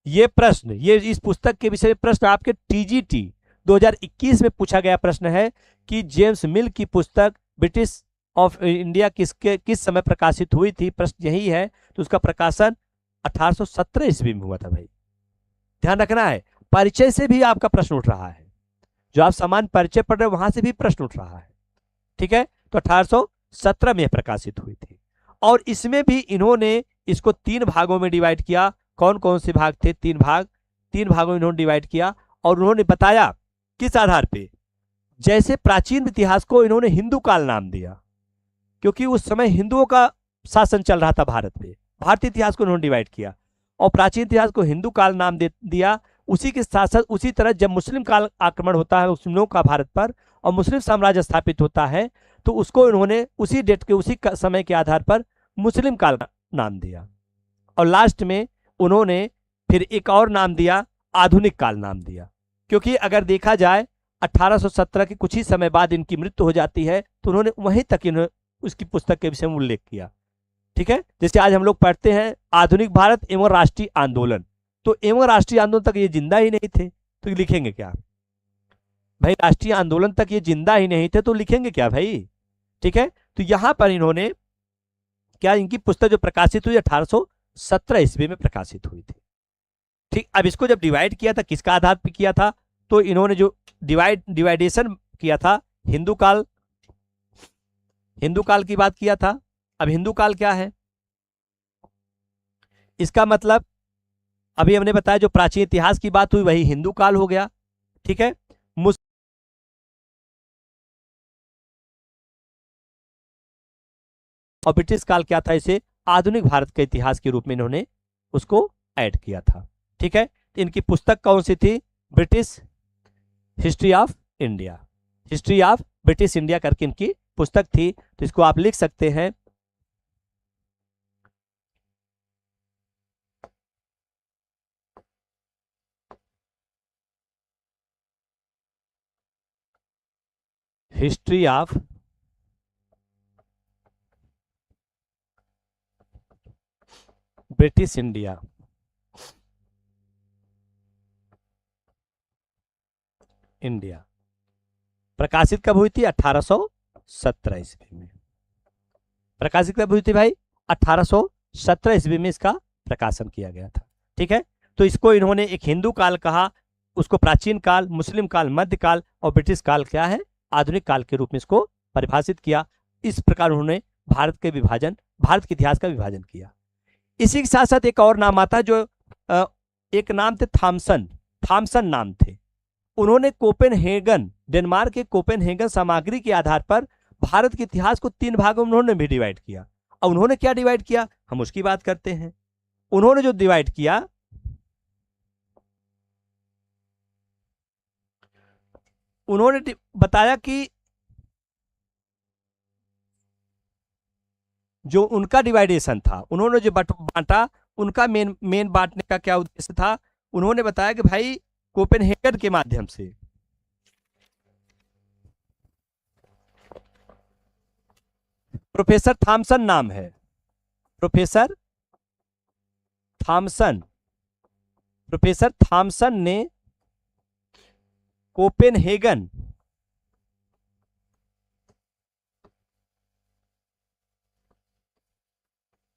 ये प्रश्न, ये इस पुस्तक के विषय में प्रश्न आपके टीजीटी 2021 में पूछा गया प्रश्न है कि जेम्स मिल की पुस्तक ब्रिटिश ऑफ इंडिया किस समय प्रकाशित हुई थी? प्रश्न यही है। तो उसका प्रकाशन 1817 ईस्वी में हुआ था भाई। ध्यान रखना है, परिचय से भी आपका प्रश्न उठ रहा है, जो आप समान परिचय पढ़ रहे हो वहां से भी प्रश्न उठ रहा है, ठीक है। तो 1817 में प्रकाशित हुई थी और इसमें भी इन्होंने इसको 3 भागों में डिवाइड किया। कौन कौन से भाग थे? 3 भाग, 3 भागों में इन्होंने डिवाइड किया और उन्होंने बताया किस आधार पे? जैसे प्राचीन इतिहास को इन्होंने हिंदू काल नाम दिया, क्योंकि उस समय हिंदुओं का शासन चल रहा था भारत पे। भारतीय इतिहास को इन्होंने डिवाइड किया और प्राचीन इतिहास को हिंदू काल नाम दिया। उसी के साथ साथ उसी तरह जब मुस्लिम काल आक्रमण होता है मुस्लिमों का भारत पर और मुस्लिम साम्राज्य स्थापित होता है तो उसको इन्होंने उसी डेट के, उसी समय के आधार पर मुस्लिम काल नाम दिया। और लास्ट में उन्होंने फिर एक और नाम दिया, आधुनिक काल नाम दिया। क्योंकि अगर देखा जाए 1817 के कुछ ही समय बाद इनकी मृत्यु हो जाती है, तो उन्होंने वहीं तक इन्होंने उसकी पुस्तक के विषय में उल्लेख किया। ठीक है, जैसे आज हम लोग पढ़ते हैं आधुनिक भारत एवं राष्ट्रीय आंदोलन, तो एवं राष्ट्रीय आंदोलन तक ये जिंदा ही नहीं थे, तो लिखेंगे क्या भाई? राष्ट्रीय आंदोलन तक ये जिंदा ही नहीं थे तो लिखेंगे क्या भाई? ठीक है, तो यहां पर इन्होंने क्या, इनकी पुस्तक जो प्रकाशित हुई 1817 ईस्वी में प्रकाशित हुई थी। ठीक, अब इसको जब डिवाइड किया था किसका आधार पर किया था? तो इन्होंने जो डिवाइडेशन किया था हिंदू काल की बात किया था। अब हिंदू काल क्या है? इसका मतलब अभी हमने बताया जो प्राचीन इतिहास की बात हुई वही हिंदू काल हो गया। ठीक है, और ब्रिटिश काल क्या था? इसे आधुनिक भारत के इतिहास के रूप में इन्होंने उसको ऐड किया था। ठीक है, तो इनकी पुस्तक कौन सी थी? British history of India, history of British India करके इनकी पुस्तक थी। तो इसको आप लिख सकते हैं हिस्ट्री ऑफ ब्रिटिश इंडिया। प्रकाशित कब हुई थी? 1817 ईस्वी में। प्रकाशित कब हुई थी भाई? 1817 ईस्वी में इसका प्रकाशन किया गया था। ठीक है, तो इसको इन्होंने एक हिंदू काल कहा, उसको प्राचीन काल, मुस्लिम काल, मध्यकाल और ब्रिटिश काल क्या है? आधुनिक काल के रूप में इसको परिभाषित किया। इस प्रकार उन्होंने भारत के इतिहास का विभाजन किया। इसी के साथ साथ एक और नाम आता है जो एक नाम थे थॉमसन नाम थे। उन्होंने कोपेनहेगन, डेनमार्क के कोपेनहेगन सामग्री के आधार पर भारत के इतिहास को 3 भागों में उन्होंने भी डिवाइड किया। अब उन्होंने क्या डिवाइड किया, हम उसकी बात करते हैं। उन्होंने जो डिवाइड किया, उन्होंने बताया कि जो उनका डिवाइडेशन था, उन्होंने जो बांटा, उनका मेन बांटने का क्या उद्देश्य था? उन्होंने बताया कि भाई कोपेनहेगन के माध्यम से प्रोफेसर थॉमसन नाम है, प्रोफेसर थॉमसन ने कोपेनहेगन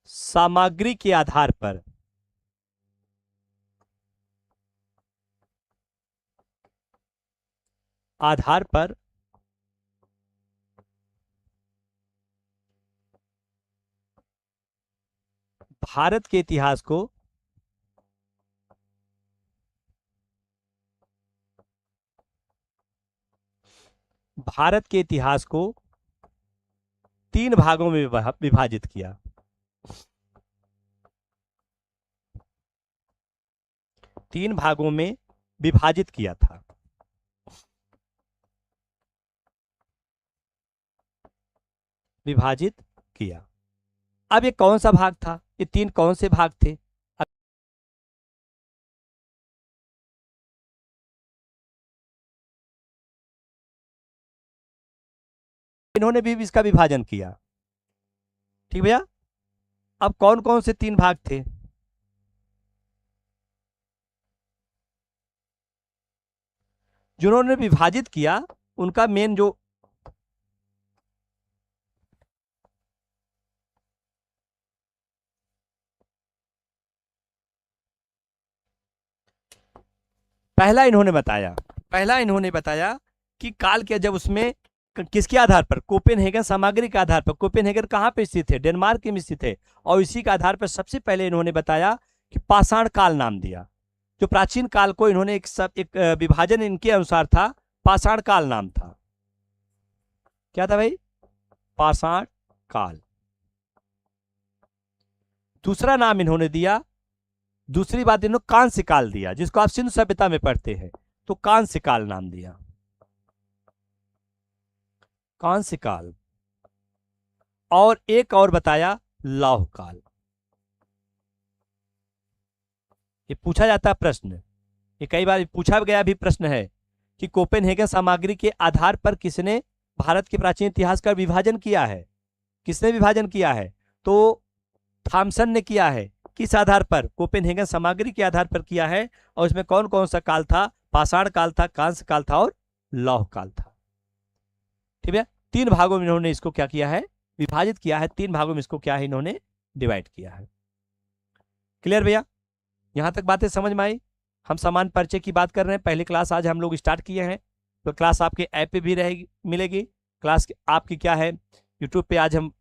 सामग्री के आधार पर भारत के इतिहास को भारत के इतिहास को 3 भागों में विभाजित किया। 3 भागों में विभाजित किया था। विभाजित किया। अब ये कौन सा भाग था? ये 3 कौन से भाग थे? इन्होंने भी इसका विभाजन किया। ठीक भैया, अब कौन कौन से 3 भाग थे? जिन्होंने विभाजित किया उनका मेन जो पहला इन्होंने बताया कि काल के जब उसमें किसके आधार पर? कोपेनहेगन सामग्री के आधार पर। कोपेनहेगन कहाँ पे स्थित है? डेनमार्क में स्थित है। और इसी के आधार पर सबसे पहले इन्होंने बताया कि पाषाण काल नाम दिया। जो प्राचीन काल को इन्होंने एक विभाजन इनके अनुसार था, पाषाण काल नाम था। क्या था भाई? पाषाण काल। दूसरा नाम इन्होंने दिया, दूसरी बात इन्होंने कांस्य काल दिया, जिसको आप सिंधु सभ्यता में पढ़ते हैं, तो कांस्य काल नाम दिया, कांस्य काल। और एक और बताया लौह काल। ये पूछा जाता है प्रश्न, ये कई बार पूछा गया भी प्रश्न है कि कोपेनहेगन सामग्री के आधार पर किसने भारत के प्राचीन इतिहास का विभाजन किया है? किसने विभाजन किया है? तो थॉमसन ने किया है। किस आधार पर? कोपेनहेगन सामग्री के आधार पर किया है। और इसमें कौन कौन सा काल था? पाषाण काल था, कांस्य काल था और लौह काल था। ठीक है, 3 भागों में इन्होंने इसको क्या किया है? विभाजित किया है। 3 भागों में इसको क्या है? इन्होंने डिवाइड किया है। क्लियर भैया? यहां तक बातें समझ में आई? हम सामान्य परिचय की बात कर रहे हैं। पहली क्लास आज हम लोग स्टार्ट किए हैं, तो क्लास आपके ऐप पे भी रहेगी, मिलेगी। क्लास आपकी क्या है, यूट्यूब पे आज हम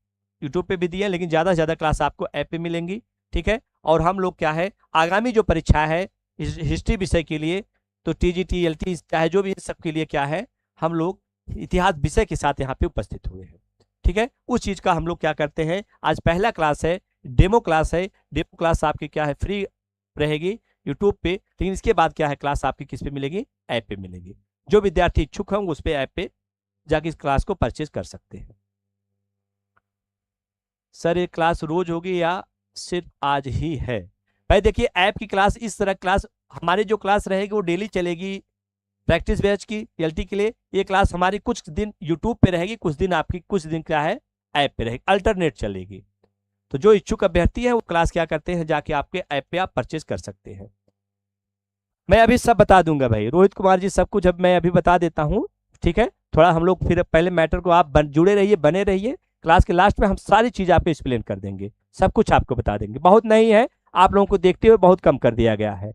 यूट्यूब पे भी दिए, लेकिन ज़्यादा से ज़्यादा क्लास आपको ऐप पे मिलेंगी। ठीक है, और हम लोग क्या है, आगामी जो परीक्षा है हिस्ट्री विषय के लिए, तो टीजीटी, एलटी, चाहे जो भी सबके लिए क्या है, हम लोग इतिहास विषय के साथ यहाँ पे उपस्थित हुए हैं। ठीक है, उस चीज़ का हम लोग क्या करते हैं, आज पहला क्लास है, डेमो क्लास है। डेमो क्लास आपकी क्या है, फ्री रहेगी यूट्यूब पे, लेकिन इसके बाद क्या है, क्लास आपकी किस पे मिलेगी? ऐप पे मिलेगी। जो विद्यार्थी इच्छुक होंगे उस पे ऐप पे जाके इस क्लास को परचेज कर सकते हैं। सर ये क्लास रोज होगी या सिर्फ आज ही है? भाई देखिए, ऐप की क्लास इस तरह क्लास, हमारी जो क्लास रहेगी वो डेली चलेगी प्रैक्टिस बैच की एलटी के लिए। ये क्लास हमारी कुछ दिन यूट्यूब पे रहेगी, कुछ दिन आपकी, कुछ दिन क्या है, ऐप पे रहेगी, अल्टरनेट चलेगी। तो जो इच्छुक अभ्यर्थी है वो क्लास क्या करते हैं, जाके आपके ऐप पे आप परचेज कर सकते हैं। मैं अभी सब बता दूंगा भाई, रोहित कुमार जी, सब कुछ अब मैं अभी बता देता हूँ। ठीक है, थोड़ा हम लोग फिर पहले मैटर को आप जुड़े रहिए, बने रहिए। क्लास के लास्ट में हम सारी चीज आपको एक्सप्लेन कर देंगे, सब कुछ आपको बता देंगे। बहुत नहीं है, आप लोगों को देखते हुए बहुत कम कर दिया गया है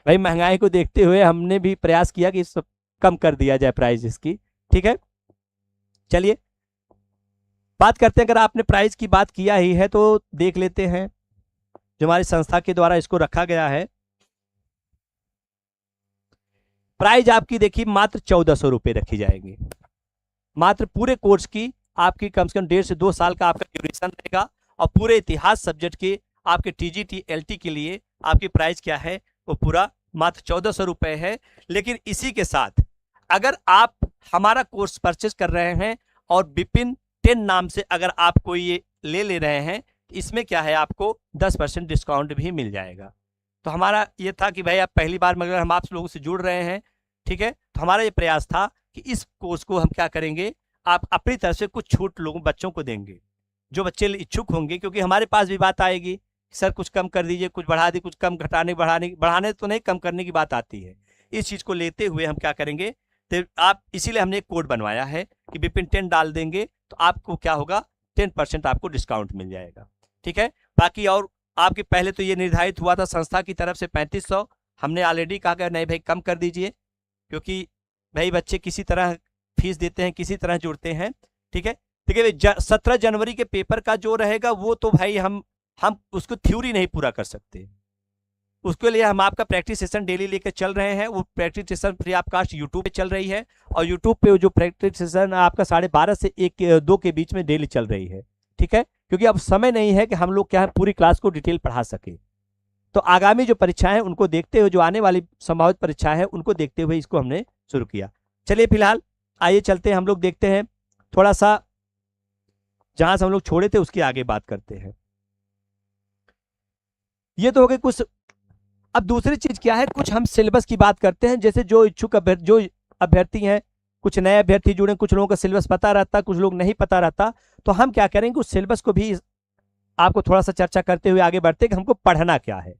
भाई, महंगाई को देखते हुए हमने भी प्रयास किया कि सब कम कर दिया जाए प्राइस इसकी। ठीक है, चलिए बात करते हैं। अगर आपने प्राइस की बात किया ही है तो देख लेते हैं, जो हमारी संस्था के द्वारा इसको रखा गया है। प्राइस आपकी देखिए मात्र 1400 रुपये रखी जाएगी। मात्र पूरे कोर्स की आपकी कम से कम 1.5 से 2 साल का आपका ड्यूरेशन रहेगा। और पूरे इतिहास सब्जेक्ट के आपके टीजीटी एलटी के लिए आपकी प्राइस क्या है, वो पूरा मात्र 1400 रुपये है। लेकिन इसी के साथ अगर आप हमारा कोर्स परचेज कर रहे हैं और विपिन 10 नाम से अगर आप कोई ये ले रहे हैं, इसमें क्या है, आपको 10% डिस्काउंट भी मिल जाएगा। तो हमारा ये था कि भाई आप पहली बार मगर हम आप लोगों से जुड़ रहे हैं, ठीक है, तो हमारा ये प्रयास था कि इस कोर्स को हम क्या करेंगे, आप अपनी तरफ से कुछ छूट लोगों बच्चों को देंगे, जो बच्चे इच्छुक होंगे। क्योंकि हमारे पास भी बात आएगी, सर कुछ कम कर दीजिए, कुछ बढ़ा दीजिए, कुछ कम घटाने बढ़ाने तो नहीं, कम करने की बात आती है। इस चीज़ को लेते हुए हम क्या करेंगे, तो आप इसीलिए हमने एक कोड बनवाया है कि विपिन 10 डाल देंगे तो आपको क्या होगा, 10% आपको डिस्काउंट मिल जाएगा। ठीक है, बाकी और आपके पहले तो ये निर्धारित हुआ था संस्था की तरफ से 3500, हमने ऑलरेडी कहा कि नहीं भाई कम कर दीजिए, क्योंकि भाई बच्चे किसी तरह फीस देते हैं, किसी तरह जुड़ते हैं। ठीक है, देखिए 17 जनवरी के पेपर का जो रहेगा वो तो भाई हम उसको थ्योरी नहीं पूरा कर सकते, उसके लिए हम आपका प्रैक्टिस सेशन डेली लेकर चल रहे हैं। वो practice session free of cost YouTube पे चल रही है, और यूट्यूब पे जो प्रैक्टिस सेशन आपका 12:30 से 1-2 के बीच में डेली चल रही है। ठीक है, क्योंकि अब समय नहीं है कि हम लोग क्या है पूरी क्लास को डिटेल पढ़ा सके। तो आगामी जो परीक्षाएं हैं उनको देखते हुए, जो आने वाली संभावित परीक्षाएं हैं उनको देखते हुए इसको हमने शुरू किया। चलिए फिलहाल आइए चलते हैं, हम लोग देखते हैं थोड़ा सा जहां से हम लोग छोड़े थे उसकी आगे बात करते हैं। ये तो हो गए कुछ। अब दूसरी चीज क्या है, कुछ हम सिलेबस की बात करते हैं। जैसे जो इच्छुक जो अभ्यर्थी हैं, कुछ नए अभ्यर्थी जुड़े, कुछ लोगों का सिलेबस पता रहता, कुछ लोग नहीं पता रहता, तो हम क्या करेंगे, उस सिलेबस को भी आपको थोड़ा सा चर्चा करते हुए आगे बढ़ते कि हमको पढ़ना क्या है।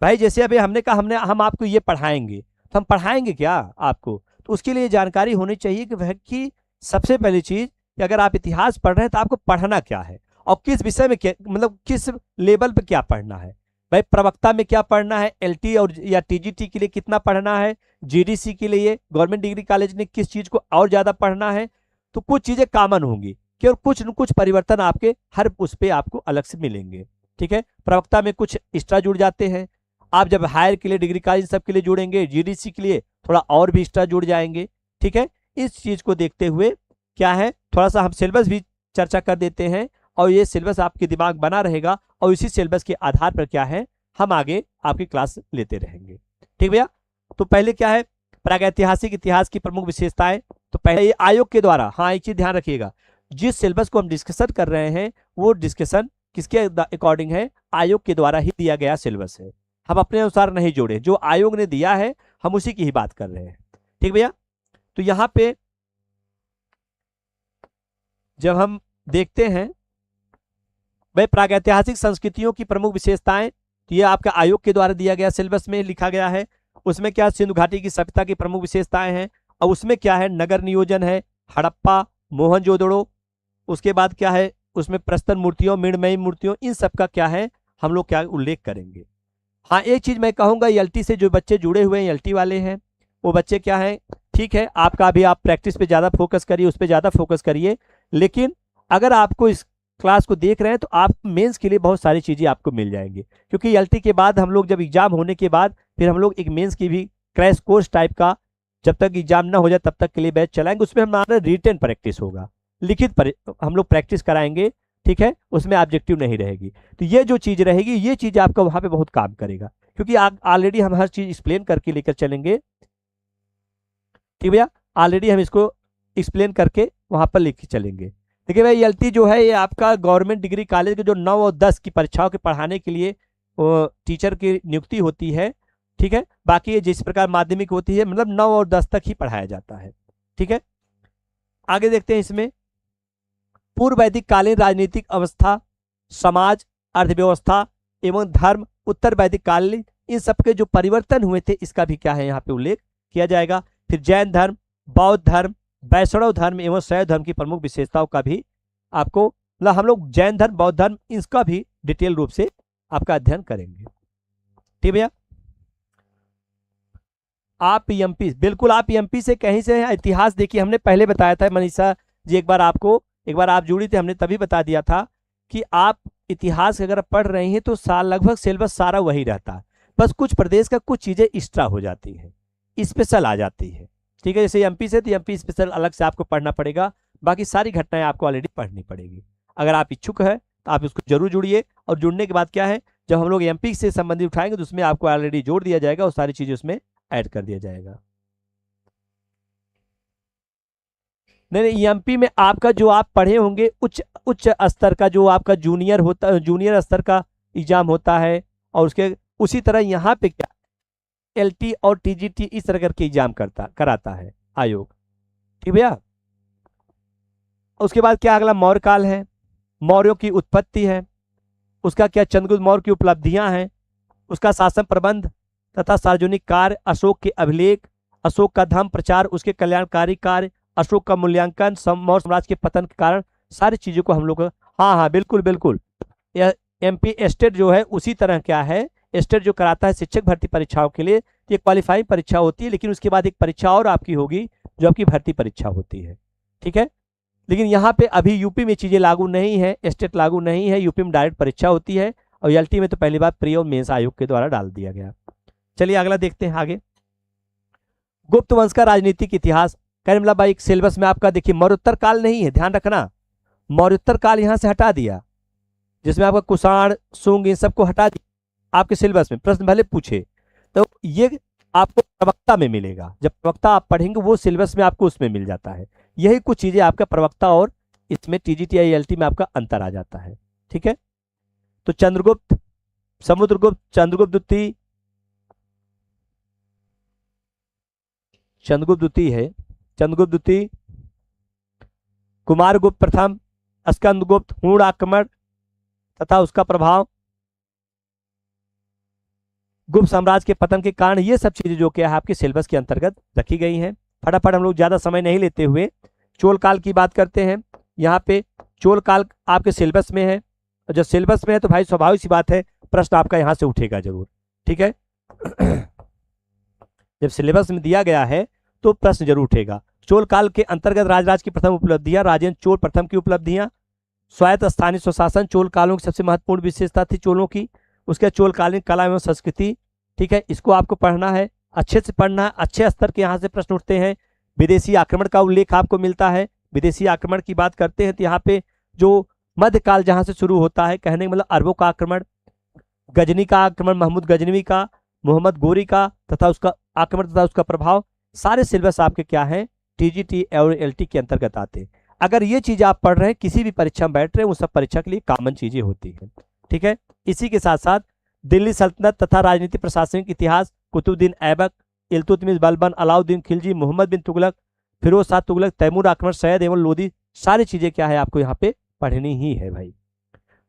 भाई जैसे अभी हमने कहा हम आपको ये पढ़ाएंगे, तो हम पढ़ाएंगे क्या आपको, तो उसके लिए जानकारी होनी चाहिए कि सबसे पहली चीज कि अगर आप इतिहास पढ़ रहे हैं तो आपको पढ़ना क्या है और किस विषय में, मतलब किस लेवल पे क्या पढ़ना है। भाई प्रवक्ता में क्या पढ़ना है, एलटी और या टीजीटी के लिए कितना पढ़ना है, जीडीसी के लिए गवर्नमेंट डिग्री कॉलेज ने किस चीज को और ज्यादा पढ़ना है। तो कुछ चीजें कॉमन होंगी कि और कुछ न कुछ परिवर्तन आपके हर उस पे आपको अलग से मिलेंगे। ठीक है, प्रवक्ता में कुछ एक्स्ट्रा जुड़ जाते हैं। आप जब हायर के लिए, डिग्री कॉलेज सब के लिए जुड़ेंगे, जीडीसी के लिए थोड़ा और भी एक्स्ट्रा जुड़ जाएंगे। ठीक है, इस चीज को देखते हुए क्या है, थोड़ा सा हम सिलेबस भी चर्चा कर देते हैं, और ये सिलेबस आपके दिमाग बना रहेगा, और इसी सिलेबस के आधार पर क्या है हम आगे आपकी क्लास लेते रहेंगे। ठीक भैया, तो पहले क्या है, प्रागैतिहासिक इतिहास की प्रमुख विशेषताएं। तो पहले ये आयोग के द्वारा, हाँ एक चीज ध्यान रखिएगा, जिस सिलेबस को हम डिस्कशन कर रहे हैं वो डिस्कशन किसके अकॉर्डिंग है, आयोग के द्वारा ही दिया गया सिलेबस है। हम अपने अनुसार नहीं जोड़े, जो आयोग ने दिया है हम उसी की ही बात कर रहे हैं। ठीक भैया, तो यहाँ पे जब हम देखते हैं भाई प्रागैतिहासिक संस्कृतियों की प्रमुख विशेषताएं, तो ये आपका आयोग के द्वारा दिया गया, सिलेबस में लिखा गया है। उसमें क्या सिंधु घाटी की सभ्यता की प्रमुख विशेषताएं हैं, और उसमें क्या है नगर नियोजन है, हड़प्पा, मोहनजोदड़ो, उसके बाद क्या है उसमें प्रस्तर मूर्तियों, मृणमयी मूर्तियों, इन सब का क्या है हम लोग क्या उल्लेख करेंगे। हाँ, एक चीज मैं कहूंगा, एलटी से जो बच्चे जुड़े हुए हैं, एलटी वाले हैं, वो बच्चे क्या है, ठीक है आपका अभी आप प्रैक्टिस पे ज्यादा फोकस करिए, उस पर ज्यादा फोकस करिए, लेकिन अगर आपको इस क्लास को देख रहे हैं तो आप मेंस के लिए बहुत सारी चीजें आपको मिल जाएंगी, क्योंकि एलटी के बाद हम लोग जब एग्जाम होने के बाद फिर हम लोग एक मेंस की भी क्रैश कोर्स टाइप का, जब तक एग्जाम ना हो जाए तब तक के लिए बैच चलाएंगे। उसमें हमारा रिटन प्रैक्टिस होगा, लिखित हम लोग प्रैक्टिस कराएंगे, ठीक है, उसमें ऑब्जेक्टिव नहीं रहेगी। तो ये जो चीज रहेगी, ये चीज आपका वहां पे बहुत काम करेगा, क्योंकि ऑलरेडी हम हर चीज एक्सप्लेन करके लेकर चलेंगे। ठीक भैया, ऑलरेडी हम इसको एक्सप्लेन करके वहां पर लेके चलेंगे। देखिए भाई, एलटी जो है ये आपका गवर्नमेंट डिग्री कॉलेज के जो 9 और 10 की परीक्षाओं के पढ़ाने के लिए टीचर की नियुक्ति होती है। ठीक है, बाकी ये जिस प्रकार माध्यमिक होती है, मतलब 9 और 10 तक ही पढ़ाया जाता है। ठीक है, आगे देखते हैं इसमें पूर्व वैदिक कालीन राजनीतिक अवस्था, समाज, अर्थव्यवस्था एवं धर्म, उत्तर वैदिक कालीन, इन सबके जो परिवर्तन हुए थे इसका भी क्या है यहाँ पे उल्लेख किया जाएगा। फिर जैन धर्म, बौद्ध धर्म, वैष्णव धर्म एवं शैव धर्म की प्रमुख विशेषताओं का भी आपको, मतलब हम लोग जैन धर्म, बौद्ध धर्म, इसका भी डिटेल रूप से आपका अध्ययन करेंगे। ठीक भैया, आप एमपी, बिल्कुल आप एमपी से कहीं से हैं। इतिहास देखिए, हमने पहले बताया था मनीषा जी, एक बार आप जुड़ी थी, हमने तभी बता दिया था कि आप इतिहास अगर पढ़ रही हैं तो साल लगभग सिलेबस सारा वही रहता है, बस कुछ प्रदेश का कुछ चीजें एक्स्ट्रा हो जाती है, स्पेशल आ जाती है। ठीक है, जैसे एमपी से तो एमपी स्पेशल अलग से आपको पढ़ना पड़ेगा, बाकी सारी घटनाएं आपको ऑलरेडी पढ़नी पड़ेगी। अगर आप इच्छुक है तो आप इसको जरूर जुड़िए, और जुड़ने के बाद क्या है, जब हम लोग एमपी से संबंधित उठाएंगे तो उसमें आपको ऑलरेडी जोड़ दिया जाएगा और सारी चीजें उसमें ऐड कर दिया जाएगा। नहीं, एमपी में आपका जो आप पढ़े होंगे उच्च स्तर का जो आपका जूनियर स्तर का एग्जाम होता है, और उसके उसी तरह यहाँ पे क्या एलटी और टीजीटी इस तरह करके एग्जाम कराता है आयोग। ठीक भैया, उसके बाद क्या अगला मौर्य काल है, मौर्यों की उत्पत्ति है, उसका क्या चंद्रगुप्त मौर्य की उपलब्धियां हैं, उसका शासन प्रबंध तथा सार्वजनिक कार्य, अशोक के अभिलेख, अशोक का धर्म प्रचार, उसके कल्याणकारी कार्य, अशोक का मूल्यांकन, मौर्य साम्राज्य के पतन के कारण, सारी चीजों को हम लोग, हाँ हाँ बिल्कुल बिल्कुल, एमपी स्टेट जो है उसी तरह क्या है, स्टेट जो कराता है शिक्षक भर्ती परीक्षाओं के लिए, ये क्वालिफाइंग परीक्षा होती है, लेकिन उसके बाद एक परीक्षा और आपकी होगी जो आपकी भर्ती परीक्षा होती है। ठीक है, लेकिन यहाँ पे अभी यूपी में चीजें लागू नहीं है, स्टेट लागू नहीं है, यूपी में डायरेक्ट परीक्षा होती है, और एलटी में तो पहली बार प्री और मेंस आयोग के द्वारा डाल दिया गया। चलिए अगला देखते हैं आगे, गुप्त वंश का राजनीतिक इतिहास। कहने मतलब भाई सिलेबस में आपका देखिए मौर्योत्तर काल नहीं है, ध्यान रखना, मौर्योत्तर काल यहाँ से हटा दिया, जिसमें आपका कुषाण, शुंग, इन सबको हटा दिया आपके सिलेबस में, प्रश्न भले पूछे तो ये आपको प्रवक्ता में मिलेगा, जब प्रवक्ता आप पढ़ेंगे वो सिलेबस में आपको उसमें मिल जाता है। यही कुछ चीजें आपका प्रवक्ता और इसमें टीजीटी एलटी में आपका अंतर आ जाता है। ठीक है, तो चंद्रगुप्त, समुद्रगुप्त, चंद्रगुप्त द्वितीय, चंद्रगुप्त द्वितीय, कुमारगुप्त प्रथम, स्कंदगुप्त, हूण आक्रमण तथा उसका प्रभाव, गुप्त साम्राज्य के पतन के कारण, ये सब चीजें जो क्या है आपके सिलेबस के अंतर्गत रखी गई हैं। फटाफट हम लोग ज्यादा समय नहीं लेते हुए चोल काल की बात करते हैं। यहाँ पे चोल काल आपके सिलेबस में है, और जब सिलेबस में है तो भाई स्वाभाविक सी बात है प्रश्न आपका यहाँ से उठेगा जरूर। ठीक है जब सिलेबस में दिया गया है तो प्रश्न जरूर उठेगा। चोल काल के अंतर्गत राजराज की प्रथम उपलब्धियां, राजेंद्र चोल प्रथम की उपलब्धियां, स्वायत्त स्थानीय स्वशासन चोल कालों की सबसे महत्वपूर्ण विशेषता थी चोलों की, उसके चोलकालीन कला एवं संस्कृति। ठीक है, इसको आपको पढ़ना है, अच्छे से पढ़ना है, अच्छे स्तर के यहाँ से प्रश्न उठते हैं। विदेशी आक्रमण का उल्लेख आपको मिलता है, विदेशी आक्रमण की बात करते हैं तो यहाँ पे जो मध्यकाल जहाँ से शुरू होता है, कहने का मतलब अरबों का आक्रमण, गजनी का आक्रमण, महमूद गजनवी का, मोहम्मद गोरी का तथा उसका आक्रमण तथा उसका प्रभाव, सारे सिलेबस आपके क्या है टीजीटी और एलटी के अंतर्गत आते हैं। अगर ये चीज आप पढ़ रहे हैं, किसी भी परीक्षा में बैठ रहे हैं, वो सब परीक्षा के लिए कॉमन चीजें होती हैं। ठीक है, इसी के साथ साथ दिल्ली सल्तनत तथा राजनीतिक प्रशासनिक इतिहास, कुतुबुद्दीन ऐबक, इल्तुतमिश, बलबन, अलाउद्दीन खिलजी, मोहम्मद बिन तुगलक, फिरोज शाह तुगलक, तैमूर आक्रमण, सैयद एवं लोदी, सारी चीजें क्या है आपको यहाँ पे पढ़नी ही है भाई।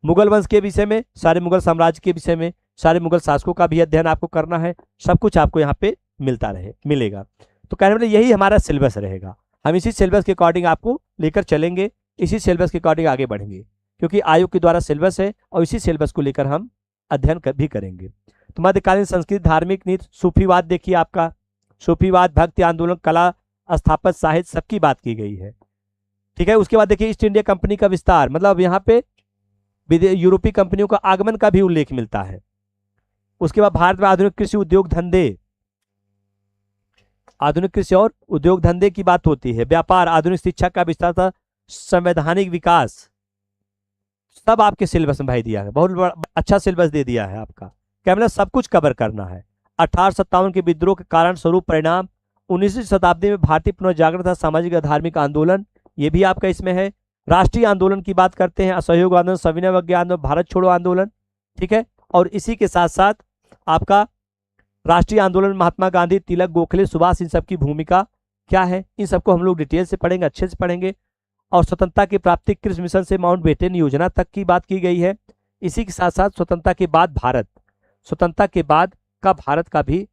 मुगल वंश के विषय में, सारे मुगल साम्राज्य के विषय में, सारे मुगल शासकों का भी अध्ययन आपको करना है, सब कुछ आपको यहाँ पे मिलेगा। तो कहने वाले यही हमारा सिलेबस रहेगा। हम इसी सिलेबस के अकॉर्डिंग आपको लेकर चलेंगे, इसी सिलेबस के अकॉर्डिंग आगे बढ़ेंगे, क्योंकि आयोग के द्वारा सिलेबस है और इसी सिलेबस को लेकर हम अध्ययन भी करेंगे। तो मध्यकालीन संस्कृति, धार्मिक नीति, सूफीवाद देखिए आपका, सूफीवाद, भक्ति आंदोलन, कला, स्थापत्य, साहित्य, सबकी बात की गई है। ठीक है। उसके बाद देखिए ईस्ट इंडिया कंपनी का विस्तार, मतलब यहाँ पे यूरोपीय कंपनियों का आगमन का भी उल्लेख मिलता है। उसके बाद भारत में आधुनिक कृषि उद्योग धंधे, आधुनिक कृषि और उद्योग धंधे की बात होती है। व्यापार, आधुनिक शिक्षा का विस्तार था, संवैधानिक विकास, सब आपके सिलेबस में भाई दिया है। बहुत अच्छा सिलेबस दे दिया है आपका, क्या मतलब सब कुछ कवर करना है। 1857 के विद्रोह के कारण स्वरूप परिणाम, 19वीं शताब्दी में भारतीय पुनर्जागरण तथा सामाजिक और धार्मिक आंदोलन, ये भी आपका इसमें है। राष्ट्रीय आंदोलन की बात करते हैं, असहयोग आंदोलन, सविनय अवज्ञा आंदोलन, भारत छोड़ो आंदोलन। ठीक है। और इसी के साथ साथ आपका राष्ट्रीय आंदोलन, महात्मा गांधी, तिलक, गोखले, सुभाष, इन सब की भूमिका क्या है, इन सबको हम लोग डिटेल से पढ़ेंगे, अच्छे से पढ़ेंगे। और स्वतंत्रता की प्राप्ति, कृषि मिशन से माउंटबेटन योजना तक की बात की गई है। इसी के साथ साथ स्वतंत्रता के बाद भारत, स्वतंत्रता के बाद का भारत का भी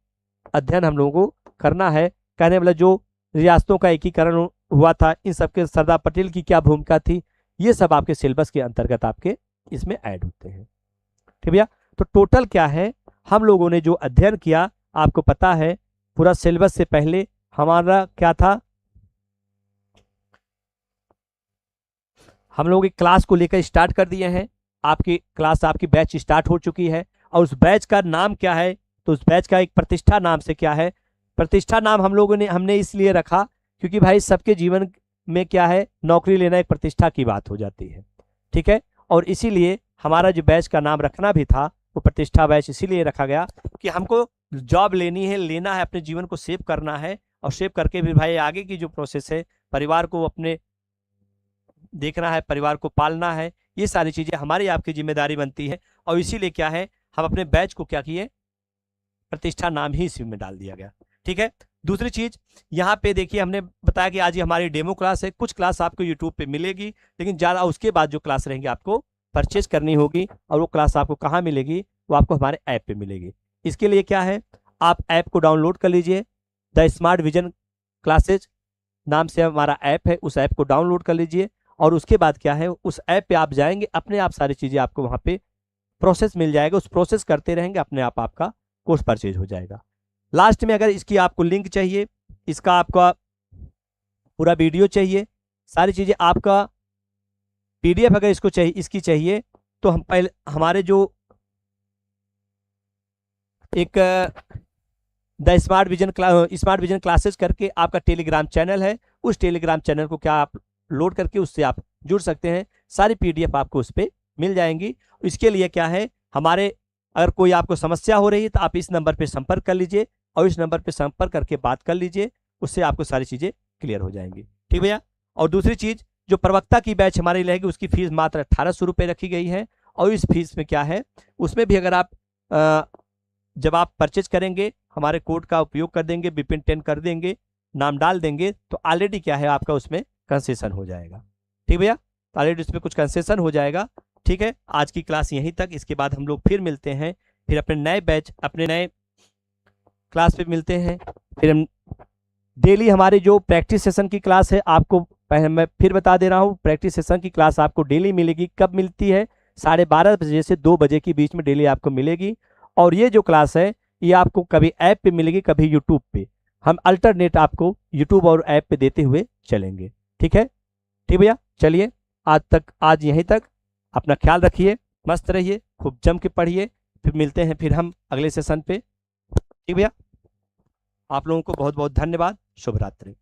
अध्ययन हम लोगों को करना है। कहने वाला जो रियासतों का एकीकरण हुआ था, इन सबके सरदार पटेल की क्या भूमिका थी, ये सब आपके सिलेबस के अंतर्गत आपके इसमें ऐड होते हैं। ठीक भैया। तो टोटल क्या है, हम लोगों ने जो अध्ययन किया, आपको पता है पूरा सिलेबस से पहले हमारा क्या था, हम लोग एक क्लास को लेकर स्टार्ट कर दिए हैं। आपकी क्लास, आपकी बैच स्टार्ट हो चुकी है। और उस बैच का नाम क्या है, तो उस बैच का एक प्रतिष्ठा नाम से क्या है, प्रतिष्ठा नाम हमने इसलिए रखा क्योंकि भाई सबके जीवन में क्या है, नौकरी लेना एक प्रतिष्ठा की बात हो जाती है। ठीक है। और इसीलिए हमारा जो बैच का नाम रखना भी था वो प्रतिष्ठा बैच इसीलिए रखा गया कि हमको जॉब लेनी है, लेना है, अपने जीवन को सेव करना है, और सेव करके भी भाई आगे की जो प्रोसेस है, परिवार को अपने देखना है, परिवार को पालना है, ये सारी चीजें हमारी आपकी जिम्मेदारी बनती है। और इसीलिए क्या है, हम अपने बैच को क्या किए, प्रतिष्ठा नाम ही इसी में डाल दिया गया। ठीक है। दूसरी चीज यहाँ पे देखिए, हमने बताया कि आज ये हमारी डेमो क्लास है। कुछ क्लास आपको यूट्यूब पे मिलेगी, लेकिन ज्यादा उसके बाद जो क्लास रहेंगी आपको परचेज करनी होगी। और वो क्लास आपको कहाँ मिलेगी, वो आपको हमारे ऐप पे मिलेगी। इसके लिए क्या है, आप ऐप को डाउनलोड कर लीजिए। द स्मार्ट विजन क्लासेज नाम से हमारा ऐप है, उस ऐप को डाउनलोड कर लीजिए। और उसके बाद क्या है, उस ऐप पे आप जाएंगे, अपने आप सारी चीजें आपको वहाँ पे प्रोसेस मिल जाएगा। उस प्रोसेस करते रहेंगे, अपने आप आपका कोर्स परचेज हो जाएगा। लास्ट में अगर इसकी आपको लिंक चाहिए, इसका आपका पूरा वीडियो चाहिए, सारी चीजें आपका पीडीएफ अगर इसको चाहिए, इसकी चाहिए, तो हम पहले हमारे जो एक द स्मार्ट विजन क्लासेस करके आपका टेलीग्राम चैनल है, उस टेलीग्राम चैनल को क्या आप लोड करके उससे आप जुड़ सकते हैं। सारी पीडीएफ आपको उस पर मिल जाएंगी। इसके लिए क्या है, हमारे अगर कोई आपको समस्या हो रही है तो आप इस नंबर पे संपर्क कर लीजिए, और इस नंबर पे संपर्क करके बात कर लीजिए, उससे आपको सारी चीजें क्लियर हो जाएंगी। ठीक भैया। और दूसरी चीज, जो प्रवक्ता की बैच हमारी रहेगी, उसकी फीस मात्र 1800 रुपये रखी गई है। और इस फीस में क्या है, उसमें भी अगर आप जब आप परचेज करेंगे, हमारे कोड का उपयोग कर देंगे, बिपिन 10 कर देंगे, नाम डाल देंगे, तो ऑलरेडी क्या है आपका उसमें कंसेशन हो जाएगा। ठीक भैया। तो ऑलरेडी उसमें कुछ कंसेशन हो जाएगा। ठीक है। आज की क्लास यहीं तक, इसके बाद हम लोग फिर मिलते हैं, फिर अपने नए बैच, अपने नए क्लास पे मिलते हैं। फिर हम डेली हमारी जो प्रैक्टिस सेशन की क्लास है, आपको मैं फिर बता दे रहा हूँ, प्रैक्टिस सेशन की क्लास आपको डेली मिलेगी। कब मिलती है, 12:30 बजे से 2 बजे के बीच में डेली आपको मिलेगी। और ये जो क्लास है, ये आपको कभी ऐप पे मिलेगी, कभी यूट्यूब पे। हम अल्टरनेट आपको यूट्यूब और ऐप पे देते हुए चलेंगे। ठीक है। ठीक भैया। चलिए आज यहीं तक, अपना ख्याल रखिए, मस्त रहिए, खूब जम के पढ़िए। फिर मिलते हैं फिर हम अगले सेशन पे। ठीक भैया। आप लोगों को बहुत बहुत धन्यवाद। शुभ रात्रि।